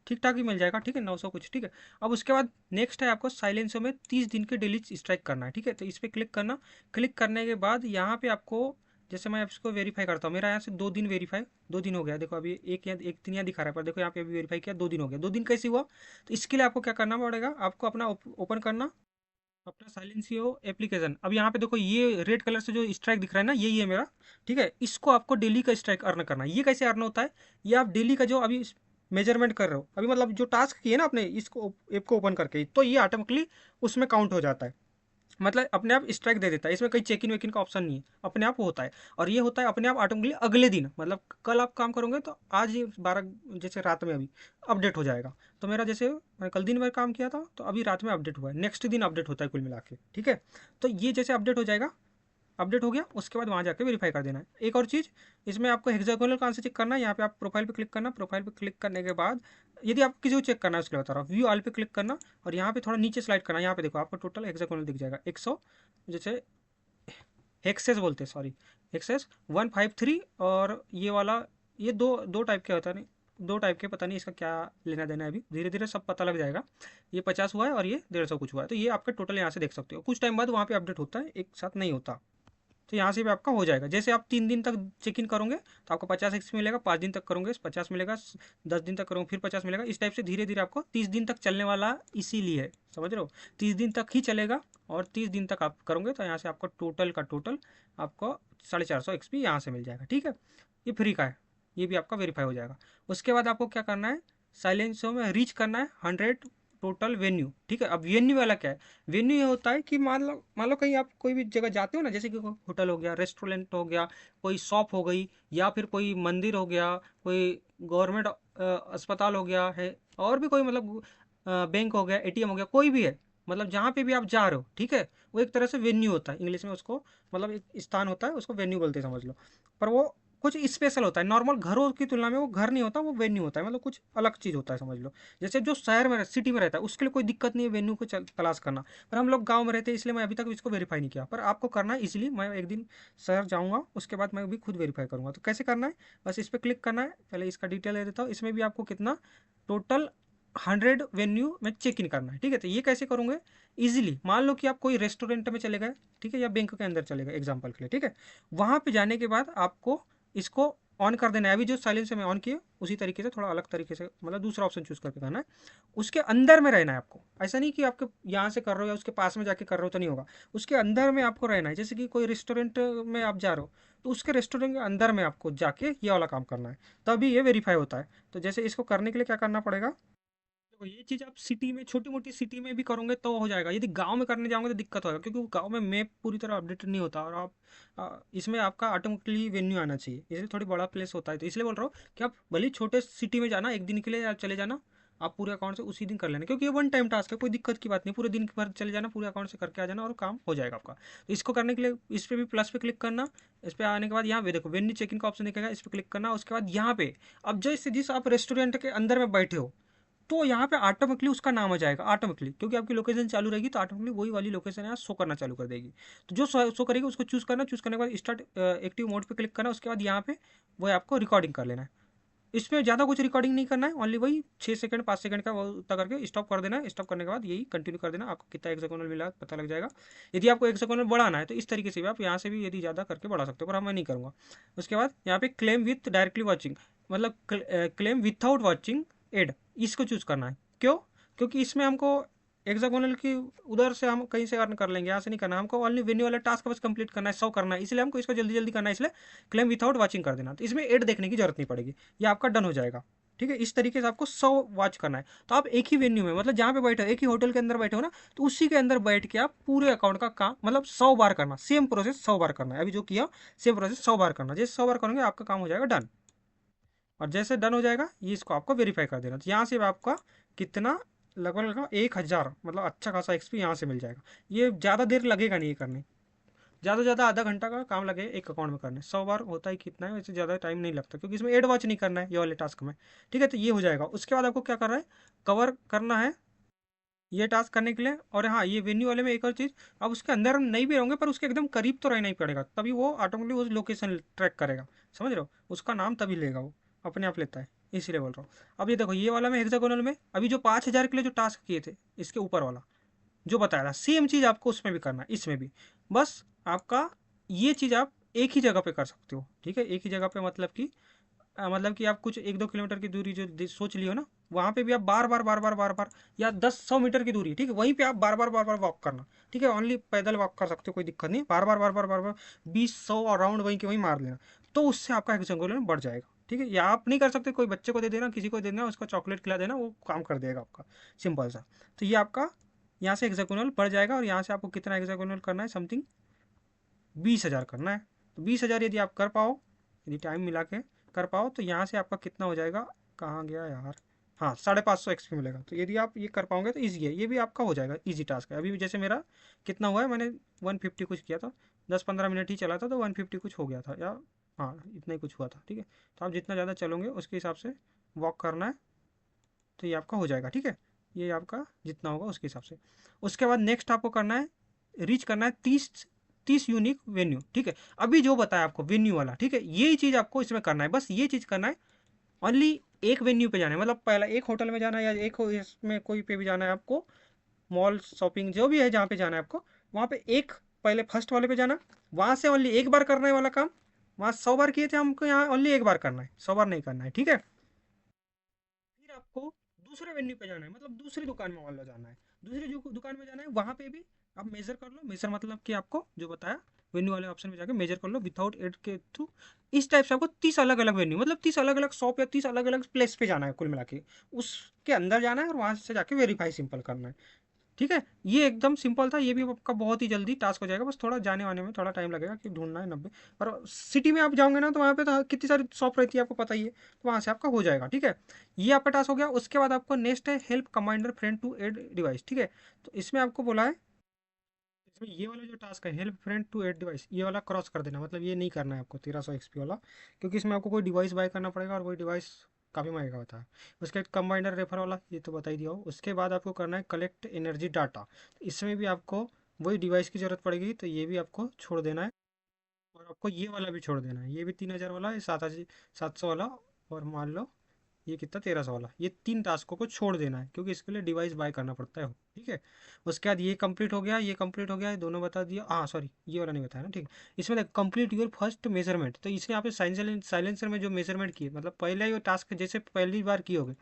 ठीक ठाक ही मिल जाएगा, ठीक है, 900 कुछ, ठीक है। अब उसके बाद नेक्स्ट है आपको साइलेंसो में 30 दिन के डेली स्ट्राइक करना है, ठीक है। तो इस पर क्लिक करना, क्लिक करने के बाद यहाँ पे आपको, जैसे मैं इसको वेरीफाई करता हूँ, मेरा यहाँ से 2 दिन वेरीफाई, 2 दिन हो गया, देखो अभी एक दिन यहाँ दिखा रहा है, पर देखो यहाँ पे अभी वेरीफाई किया 2 दिन हो गया। 2 दिन कैसे हुआ, तो इसके लिए आपको क्या करना पड़ेगा, आपको अपना ओपन करना अपना साइलेंसियो एप्लीकेशन। अब यहाँ पे देखो ये रेड कलर से जो स्ट्राइक दिख रहा है ना, यही है मेरा, ठीक है। इसको आपको डेली का स्ट्राइक अर्न करना है। ये कैसे अर्न होता है, ये आप डेली का जो अभी मेजरमेंट कर रहे हो, अभी मतलब जो टास्क किए ना आपने इसको ऐप को ओपन करके, तो ये ऑटोमेटिकली उसमें काउंट हो जाता है, मतलब अपने आप स्ट्राइक दे देता है, इसमें कोई चेक इन वेकिन का ऑप्शन नहीं है, अपने आप होता है। और ये होता है अपने आप ऑटोमेटिकली अगले दिन, मतलब कल आप काम करोगे तो आज ये 12 जैसे रात में अभी अपडेट हो जाएगा। तो मेरा जैसे मैं कल दिन भर काम किया था तो अभी रात में अपडेट हुआ है, नेक्स्ट दिन अपडेट होता है कुल मिला के, ठीक है। तो ये जैसे अपडेट हो जाएगा, अपडेट हो गया उसके बाद वहाँ जाके वेरीफाई कर देना है। एक और चीज़, इसमें आपको हेक्सागोनल कहाँ से चेक करना है, यहाँ पे आप प्रोफाइल पे क्लिक करना, प्रोफाइल पे क्लिक करने के बाद यदि आपको किसी को चेक करना है उसके लिए बता रहा हूँ, व्यू ऑल पे क्लिक करना और यहाँ पे थोड़ा नीचे स्लाइड करना। यहाँ पे देखो आपको टोटल हेक्सागोनल दिख जाएगा 100, जैसे हेक्सेस बोलते हैं, सॉरी, हेक्सेस 153। और ये वाला, ये दो दो टाइप के होता है, नहीं दो टाइप के, पता नहीं इसका क्या लेना देना है, अभी धीरे धीरे सब पता लग जाएगा। ये 50 हुआ है और ये 150 कुछ हुआ है, तो ये आपका टोटल यहाँ से देख सकते हो। कुछ टाइम बाद वहाँ पे अपडेट होता है, एक साथ नहीं होता। तो यहाँ से भी आपका हो जाएगा। जैसे आप 3 दिन तक चेक इन करोगे तो आपको 50 एक्सपी मिलेगा, 5 दिन तक करोगे 50 मिलेगा, 10 दिन तक करोगे फिर 50 मिलेगा। इस टाइप से धीरे धीरे आपको 30 दिन तक चलने वाला, इसीलिए समझ रहे हो, 30 दिन तक ही चलेगा। और 30 दिन तक आप करोगे तो यहाँ से आपको टोटल का टोटल आपको 450 एक्सपी यहाँ से मिल जाएगा। ठीक है, ये फ्री का है, ये भी आपका वेरीफाई हो जाएगा। उसके बाद आपको क्या करना है, साइलेंसो में रीच करना है 100 टोटल वेन्यू। ठीक है, अब वेन्यू वाला क्या है, वेन्यू ये होता है कि मान लो कहीं आप कोई भी जगह जाते हो ना, जैसे कि कोई होटल हो गया, रेस्टोरेंट हो गया, कोई शॉप हो गई, या फिर कोई मंदिर हो गया, कोई गवर्नमेंट अस्पताल हो गया है, और भी कोई मतलब बैंक हो गया, एटीएम हो गया, कोई भी है, मतलब जहाँ पे भी आप जा रहे हो, ठीक है, वो एक तरह से वेन्यू होता है, इंग्लिश में उसको, मतलब एक स्थान होता है, उसको वेन्यू बोलते हैं समझ लो। पर वो कुछ स्पेशल होता है, नॉर्मल घरों की तुलना में वो घर नहीं होता, वो वेन्यू होता है, मतलब कुछ अलग चीज़ होता है समझ लो। जैसे जो शहर में सिटी में रहता है उसके लिए कोई दिक्कत नहीं है वेन्यू को तलाश करना, पर हम लोग गांव में रहते हैं इसलिए मैं अभी तक इसको वेरीफाई नहीं किया, पर आपको करना है, इसलिए मैं एक दिन शहर जाऊंगा उसके बाद मैं भी खुद वेरीफाई करूंगा। तो कैसे करना है, बस इस पर क्लिक करना है। पहले इसका डिटेल दे देता हूँ, इसमें भी आपको कितना टोटल 100 वेन्यू में चेक इन करना है। ठीक है, तो ये कैसे करोगे, इजीली मान लो कि आप कोई रेस्टोरेंट में चले गए, ठीक है, या बैंक के अंदर चले गए एग्जाम्पल के लिए, ठीक है, वहां पे जाने के बाद आपको इसको ऑन कर देना है। अभी जो साइलेंस में ऑन किए उसी तरीके से, थोड़ा अलग तरीके से, मतलब दूसरा ऑप्शन चूज करके करना है। उसके अंदर में रहना है आपको, ऐसा नहीं कि आपके यहाँ से कर रहे हो या उसके पास में जाके कर रहे हो तो नहीं होगा, उसके अंदर में आपको रहना है। जैसे कि कोई रेस्टोरेंट में आप जा रहे हो तो उसके रेस्टोरेंट के अंदर में आपको जाके ये वाला काम करना है, तभी ये वेरीफाई होता है। तो जैसे इसको करने के लिए क्या करना पड़ेगा, देखो ये चीज़ आप सिटी में, छोटी मोटी सिटी में भी करोगे तो हो जाएगा, यदि गांव में करने जाओगे तो दिक्कत होगा, क्योंकि गांव में मैप पूरी तरह अपडेटेड नहीं होता, और आप इसमें आपका ऑटोमेटिकली वेन्यू आना चाहिए, इसलिए थोड़ी बड़ा प्लेस होता है। तो इसलिए बोल रहा हूँ कि आप भले ही छोटे सिटी में जाना एक दिन के लिए या चले जाना, आप पूरे अकाउंट से उसी दिन कर लेना, क्योंकि ये वन टाइम टास्क है, कोई दिक्कत की बात नहीं, पूरे दिन भर चले जाना, पूरे अकाउंट से करके आ जाना और काम हो जाएगा आपका। तो इसको करने के लिए इस पर भी प्लस पे क्लिक करना। इस पर आने के बाद यहाँ पे देखो वेन्यू चेक इन का ऑप्शन दिखेगा, इस पर क्लिक करना। उसके बाद यहाँ पे अब जैसे जिस आप रेस्टोरेंट के अंदर में बैठे हो, तो यहाँ पे ऑटोमेटिकली उसका नाम आ जाएगा ऑटोमेटिकली, क्योंकि आपकी लोकेशन चालू रहेगी तो ऑटोमेटिकली वही वाली लोकेशन यहाँ शो करना चालू कर देगी। तो जो शो करेगी उसको चूज करना, चूज करने के बाद स्टार्ट एक्टिव मोड पे क्लिक करना। उसके बाद यहाँ पे वो आपको रिकॉर्डिंग कर लेना है। इसमें ज़्यादा कुछ रिकॉर्डिंग नहीं करना है, ओनली वही 6 सेकंड 5 सेकंड का वो उतना करके स्टॉप कर देना है। स्टॉप करने के बाद यही कंटिन्यू कर देना, आपको कितना एक्सेकोनल मिला पता लग जाएगा। यदि आपको एक्सेकोनल बढ़ाना है तो इस तरीके से भी आप यहाँ से भी यदि ज़्यादा करके बढ़ा सकते हो, पर हम मैं नहीं करूँगा। उसके बाद यहाँ पे क्लेम विथ डायरेक्टली वॉचिंग, मतलब क्लेम विथआउट वॉचिंग एड, इसको चूज करना है। क्यों, क्योंकि इसमें हमको एक्सागोनल की उधर से हम कहीं से अर्न कर लेंगे, यहाँ से नहीं करना हमको, ओनली वेन्यू वाला टास्क बस कंप्लीट करना है, 100 करना है, इसलिए हमको इसको जल्दी जल्दी करना है, इसलिए क्लेम विथआउट वॉचिंग कर देना। तो इसमें एड देखने की जरूरत नहीं पड़ेगी, ये आपका डन हो जाएगा। ठीक है, इस तरीके से आपको 100 वॉच करना है। तो आप एक ही वेन्यू में, मतलब जहाँ पे बैठे हो, एक ही होटल के अंदर बैठे हो ना, तो उसी के अंदर बैठ के आप पूरे अकाउंट का काम मतलब 100 बार करना, सेम प्रोसेस 100 बार करना है। अभी जो किया सेम प्रोसेस 100 बार करना, जैसे 100 बार करोगे आपका काम हो जाएगा डन। और जैसे डन हो जाएगा ये इसको आपको वेरीफाई कर देना। तो यहाँ से आपका कितना, लगभग लगभग 1000, मतलब अच्छा खासा एक्सपी यहाँ से मिल जाएगा। ये ज़्यादा देर लगेगा नहीं ये करने, ज़्यादा से ज़्यादा आधा घंटा का काम लगे एक अकाउंट में करने। 100 बार होता है कितना है, वैसे ज़्यादा टाइम नहीं लगता, क्योंकि इसमें एड वॉच नहीं करना है ये वाले टास्क में। ठीक है, तो ये हो जाएगा। उसके बाद आपको क्या करना है, कवर करना है ये टास्क करने के लिए। और हाँ, ये वेन्यू वाले में एक और चीज़, अब उसके अंदर नहीं भी रहोगे पर उसके एकदम करीब तो रहना ही पड़ेगा, तभी वो ऑटोमेटिकली उस लोकेशन ट्रैक करेगा, समझ रहे हो, उसका नाम तभी लेगा, वो अपने आप लेता है, इसीलिए बोल रहा हूँ। अब ये देखो ये वाला में हेक्सागोनल में अभी जो 5000 के लिए जो टास्क किए थे, इसके ऊपर वाला जो बताया था, सेम चीज़ आपको उसमें भी करना है, इसमें भी। बस आपका ये चीज़ आप एक ही जगह पे कर सकते हो। ठीक है, एक ही जगह पे मतलब कि मतलब कि आप कुछ 1-2 किलोमीटर की दूरी जो सोच लियो ना, वहाँ पे भी आप बार बार बार बार बार बार, या 10-100 मीटर की दूरी, ठीक है, वहीं पे आप बार बार बार बार वॉक करना। ठीक है, ओनली पैदल वॉक कर सकते हो, कोई दिक्कत नहीं, बार बार बार बार बार बार 20-100 और राउंड वहीं के वहीं मार लेना, तो उससे आपका एक्सोस्केलेटन बढ़ जाएगा। ठीक है, या आप नहीं कर सकते, कोई बच्चे को दे देना, किसी को दे देना, उसको चॉकलेट खिला देना, वो काम कर देगा आपका, सिंपल सा। तो ये आपका यहाँ से एक्सागोनल बढ़ जाएगा। और यहाँ से आपको कितना एक्सागोनल करना है, समथिंग 20,000 करना है। तो 20,000 यदि आप कर पाओ, यदि टाइम मिला के कर पाओ, तो यहाँ से आपका कितना हो जाएगा, कहाँ गया यार, हाँ 550 एक्सपी मिलेगा। तो यदि आप ये कर पाओगे तो ईजी है, ये भी आपका हो जाएगा, ईजी टास्क है। अभी भी जैसे मेरा कितना हुआ है, मैंने 150 कुछ किया था, 10-15 मिनट ही चला था तो 150 कुछ हो गया था, या हाँ इतना ही कुछ हुआ था। ठीक है, तो आप जितना ज़्यादा चलोगे उसके हिसाब से वॉक करना है। तो ये आपका हो जाएगा, ठीक है। ये आपका जितना होगा उसके हिसाब से। उसके बाद नेक्स्ट आपको करना है, रीच करना है 30 यूनिक वेन्यू, ठीक है। अभी जो बताया आपको वेन्यू वाला, ठीक है, यही चीज़ आपको इसमें करना है, बस ये चीज़ करना है। ओनली एक वेन्यू पे जाना है, मतलब पहला एक होटल में जाना है या एक इसमें कोई पे भी जाना है आपको, मॉल शॉपिंग जो भी है जहाँ पे जाना है आपको, वहाँ पे एक पहले फर्स्ट वाले पे जाना, वहाँ से ओनली एक बार करना है वाला काम। वहाँ 100 बार किए थे, हमको यहाँ ओनली एक बार करना है, 100 बार नहीं करना है, ठीक है। फिर आपको दूसरे वेन्यू पे जाना है, मतलब दूसरी दुकान में मान लो जाना है, दूसरी जो दुकान में जाना है वहाँ पे भी आप मेजर कर लो। मेजर मतलब कि आपको जो बताया वेन्यू वाले ऑप्शन में जाके मेजर कर लो विदाउट एड के थ्रू। इस टाइप से आपको 30 अलग अलग वेन्यू, मतलब 30 अलग अलग शॉप या 30 अलग अलग प्लेस पे जाना है कुल मिला के, उसके अंदर जाना है और वहाँ से जाके वेरीफाई सिंपल करना है, ठीक है। ये एकदम सिंपल था, ये भी आपका बहुत ही जल्दी टास्क हो जाएगा, बस थोड़ा जाने वाने में थोड़ा टाइम लगेगा कि ढूंढना है 90। और सिटी में आप जाओगे ना तो वहाँ पे तो कितनी सारी शॉप रहती है आपको पता ही है, तो वहाँ से आपका हो जाएगा, ठीक है। ये आपका टास्क हो गया। उसके बाद आपको नेक्स्ट है help commander friend to add device, ठीक है। तो इसमें आपको बोला है, इसमें ये वाला जो टास्क है help friend to add device, ये वाला क्रॉस कर देना, मतलब ये नहीं करना है आपको 1300 XP वाला, क्योंकि इसमें आपको कोई डिवाइस बाय करना पड़ेगा और वही डिवाइस काफ़ी महंगा होता है। उसके बाद कंबाइनर रेफर वाला ये तो बता ही दिया हो। उसके बाद आपको करना है कलेक्ट एनर्जी डाटा, तो इसमें भी आपको वही डिवाइस की ज़रूरत पड़ेगी, तो ये भी आपको छोड़ देना है। और आपको ये वाला भी छोड़ देना है, ये भी 3000 वाला है, 700 वाला, और मान लो ये कितना 1300 वाला, ये तीन टास्कों को छोड़ देना है क्योंकि इसके लिए डिवाइस बाय करना पड़ता है, ठीक है। उसके बाद ये कंप्लीट हो गया, ये कंप्लीट हो गया, ये दोनों बता दिया। हाँ सॉरी, ये वाला नहीं बताया ना, ठीक है। इसमें देख कंप्लीट योर फर्स्ट मेजरमेंट, तो इसने यहाँ पे साइलेंसर में जो मेजरमेंट किए, मतलब पहले ही टास्क जैसे पहली बार किए होगे,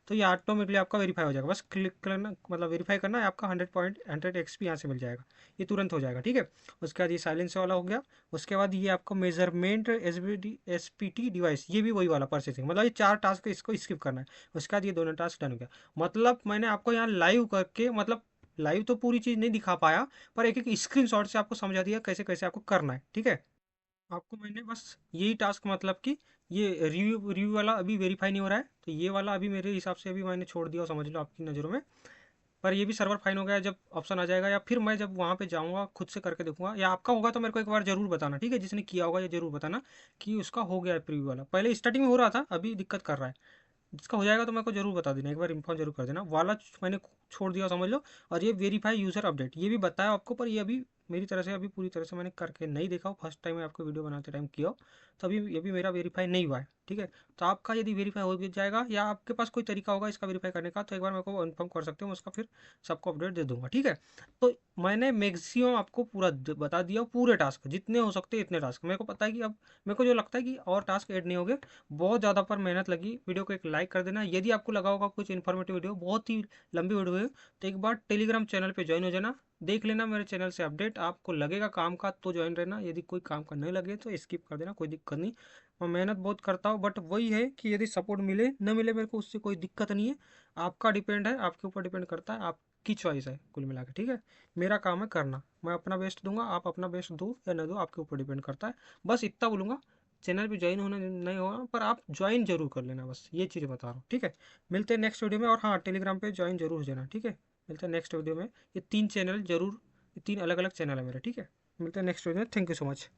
तो ये ऑटोमेटिकली आपका वेरीफाई हो जाएगा, बस क्लिक करना, मतलब वेरीफाई करना है आपका 100 एक्सपी यहाँ से मिल जाएगा, ये तुरंत हो जाएगा, ठीक है। उसके बाद ये साइलेंस वाला हो गया। उसके बाद ये आपको measurement S P T device, ये भी वही वाला प्रोसेसिंग, मतलब ये चार टास्क इसको स्किप करना है। उसके बाद ये दोनों टास्क डन हो गया। मतलब मैंने आपको यहाँ लाइव करके, मतलब लाइव तो पूरी चीज़ नहीं दिखा पाया, पर एक एक स्क्रीन से आपको समझा दिया कैसे कैसे आपको करना है, ठीक है। आपको मैंने बस यही टास्क, मतलब कि ये रिव्यू रिव्यू वाला अभी वेरीफाई नहीं हो रहा है, तो ये वाला अभी मेरे हिसाब से अभी मैंने छोड़ दिया, समझ लो आपकी नज़रों में। पर ये भी सर्वर फाइन हो गया, जब ऑप्शन आ जाएगा या फिर मैं जब वहाँ पे जाऊँगा खुद से करके देखूंगा, या आपका होगा तो मेरे को एक बार जरूर बताना, ठीक है। जिसने किया होगा ये जरूर बताना कि उसका हो गया है प्रीव्यू वाला, पहले स्टार्टिंग में हो रहा था, अभी दिक्कत कर रहा है। जिसका हो जाएगा तो मेरे को जरूर बता देना, एक बार इन्फॉर्म जरूर कर देना। वाला मैंने छोड़ दिया समझ लो। और ये वेरीफाई यूज़र अपडेट, ये भी बताया आपको, पर ये अभी मेरी तरह से अभी पूरी तरह से मैंने करके नहीं देखा हूँ, फर्स्ट टाइम मैं आपको वीडियो बनाते टाइम किया हो, तो अभी ये भी मेरा वेरीफाई नहीं हुआ है, ठीक है। तो आपका यदि वेरीफाई हो भी जाएगा या आपके पास कोई तरीका होगा इसका वेरीफाई करने का, तो एक बार मेरे को इन्फॉर्म कर सकते हो, मैं उसका फिर सबको अपडेट दे दूंगा, ठीक है। तो मैंने मैक्सिमम आपको पूरा बता दिया, पूरे टास्क जितने हो सकते हैं इतने टास्क। मेरे को पता है कि अब मेरे को जो लगता है कि और टास्क ऐड नहीं होंगे, बहुत ज़्यादा पर मेहनत लगी। वीडियो को एक लाइक कर देना, यदि आपको लगा होगा कुछ इन्फॉर्मेटिव वीडियो, बहुत ही लंबी वीडियो है, तो एक बार टेलीग्राम चैनल पे ज्वाइन हो जाना, देख लेना मेरे चैनल से अपडेट। आपको लगेगा काम का तो ज्वाइन रहना, यदि कोई काम का नहीं लगे तो स्किप कर देना, कोई दिक्कत नहीं। मैं मेहनत बहुत करता हूँ, बट वही है कि यदि सपोर्ट मिले न मिले मेरे को उससे कोई दिक्कत नहीं है। आपका डिपेंड है, आपके ऊपर डिपेंड करता है, आपकी चॉइस है कुल मिला के, ठीक है। मेरा काम है करना, मैं अपना बेस्ट दूंगा, आप अपना बेस्ट दो या न दो आपके ऊपर डिपेंड करता है। बस इतना बोलूँगा। चैनल पे ज्वाइन होना नहीं होगा, पर आप ज्वाइन जरूर कर लेना, बस ये चीज़ बता रहा हूँ, ठीक है। मिलते हैं नेक्स्ट वीडियो में। और हाँ, टेलीग्राम पे ज्वाइन जरूर हो जाना, ठीक है। मिलते हैं नेक्स्ट वीडियो में। ये तीन चैनल जरूर, ये तीन अलग अलग चैनल है मेरे, ठीक है। मिलते हैं नेक्स्ट वीडियो में। Thank you so much.